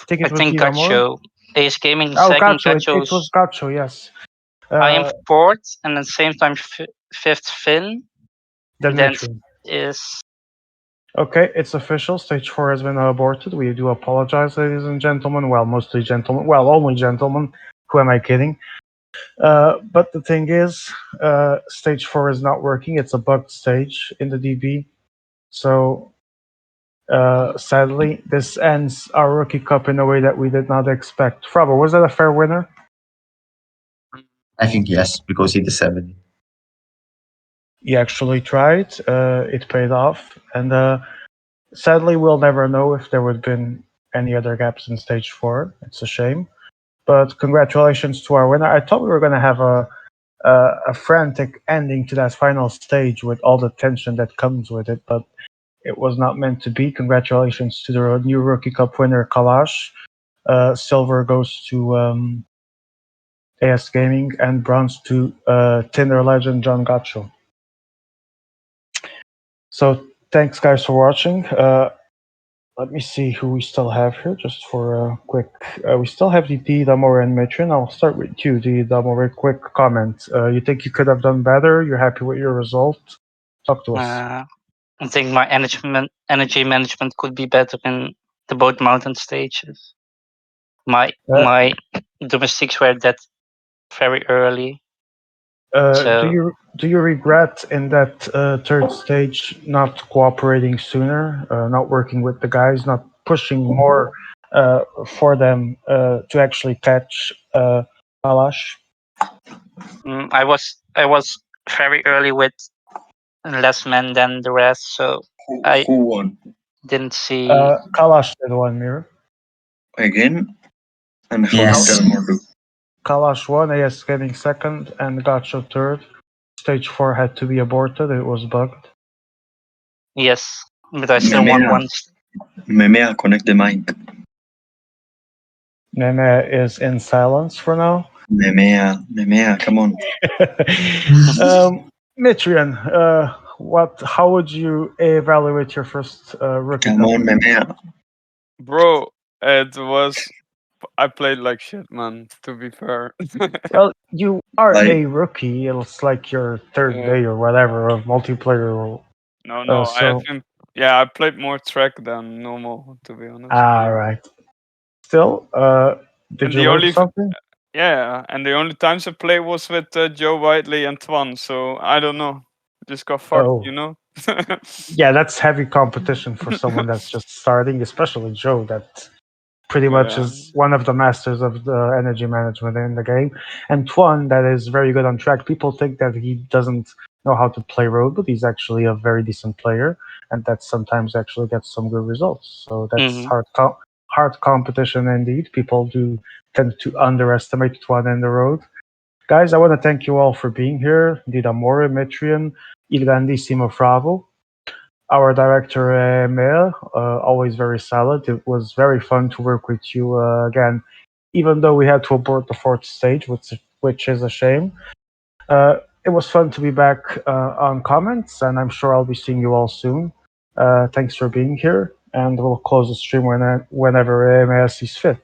Think it was think Didamora. Gacho. Ace Gaming Oh, second, Gacho. It Gacho's. was Gacho, yes. I am fourth, and at the same time fifth Finn. Then Then Mitri. is Okay, it's official. Stage 4 has been aborted. We do apologize, ladies and gentlemen. Well, mostly gentlemen. Well, only gentlemen. Who am I kidding? But the thing is, stage 4 is not working. It's a bugged stage in the DB. So, sadly, this ends our Rookie Cup in a way that we did not expect. Frabo, was that a fair winner? I think yes, because he deserved it. He actually tried. It paid off. And sadly, we'll never know if there would have been any other gaps in stage 4. It's a shame. But congratulations to our winner. I thought we were going to have a frantic ending to that final stage with all the tension that comes with it, but it was not meant to be. Congratulations to the new Rookie Cup winner, Kalash. Silver goes to AS Gaming, and bronze to Tinder legend John Gacho. So thanks, guys, for watching. Let me see who we still have here, just for a quick. We still have the Damore and Mitrin. I'll start with you, Damore. Quick comment. You think you could have done better? You're happy with your result? Talk to us. I think my energy management could be better in the both mountain stages. My domestics were dead very early. So Do you regret in that third stage not cooperating sooner, not working with the guys, not pushing more for them to actually catch Kalash? I was very early with less men than the rest, so I Who won didn't see. Kalash did one mirror. again? And how Yes. did Delmore do? Kalash won, AS getting second, and Gacho third. Stage 4 had to be aborted, it was bugged. Yes, but I still won Memea. once. Memea, connect the mic. Neme is in silence for now. Memea, come on. Mitrian, how would you evaluate your first Rookie Come Cup? on, Memea. Bro, it was. I played like shit, man. To be fair. Well, you are Like- a rookie. It's like your third Yeah. day or whatever of multiplayer. No. I so- think. Yeah, I played more track than normal. To be honest. Right. Still, did And you the learn only- something? Yeah, and the only times I played was with Joe Whiteley and Twan. So I don't know. Just got fucked, Oh. you know. Yeah, that's heavy competition for someone that's just starting, especially Joe, that pretty much Yeah. is one of the masters of the energy management in the game. And Twan, that is very good on track. People think that he doesn't know how to play road, but he's actually a very decent player, and that sometimes actually gets some good results. So that's hard competition indeed. People do tend to underestimate Twan in the road. Guys, I want to thank you all for being here. Didamore, Mitrian, Il Grandissimo Fravo. Our director, Mel, always very solid. It was very fun to work with you again, even though we had to abort the fourth stage, which is a shame. It was fun to be back on comments, and I'm sure I'll be seeing you all soon. Thanks for being here, and we'll close the stream whenever AMS sees fit.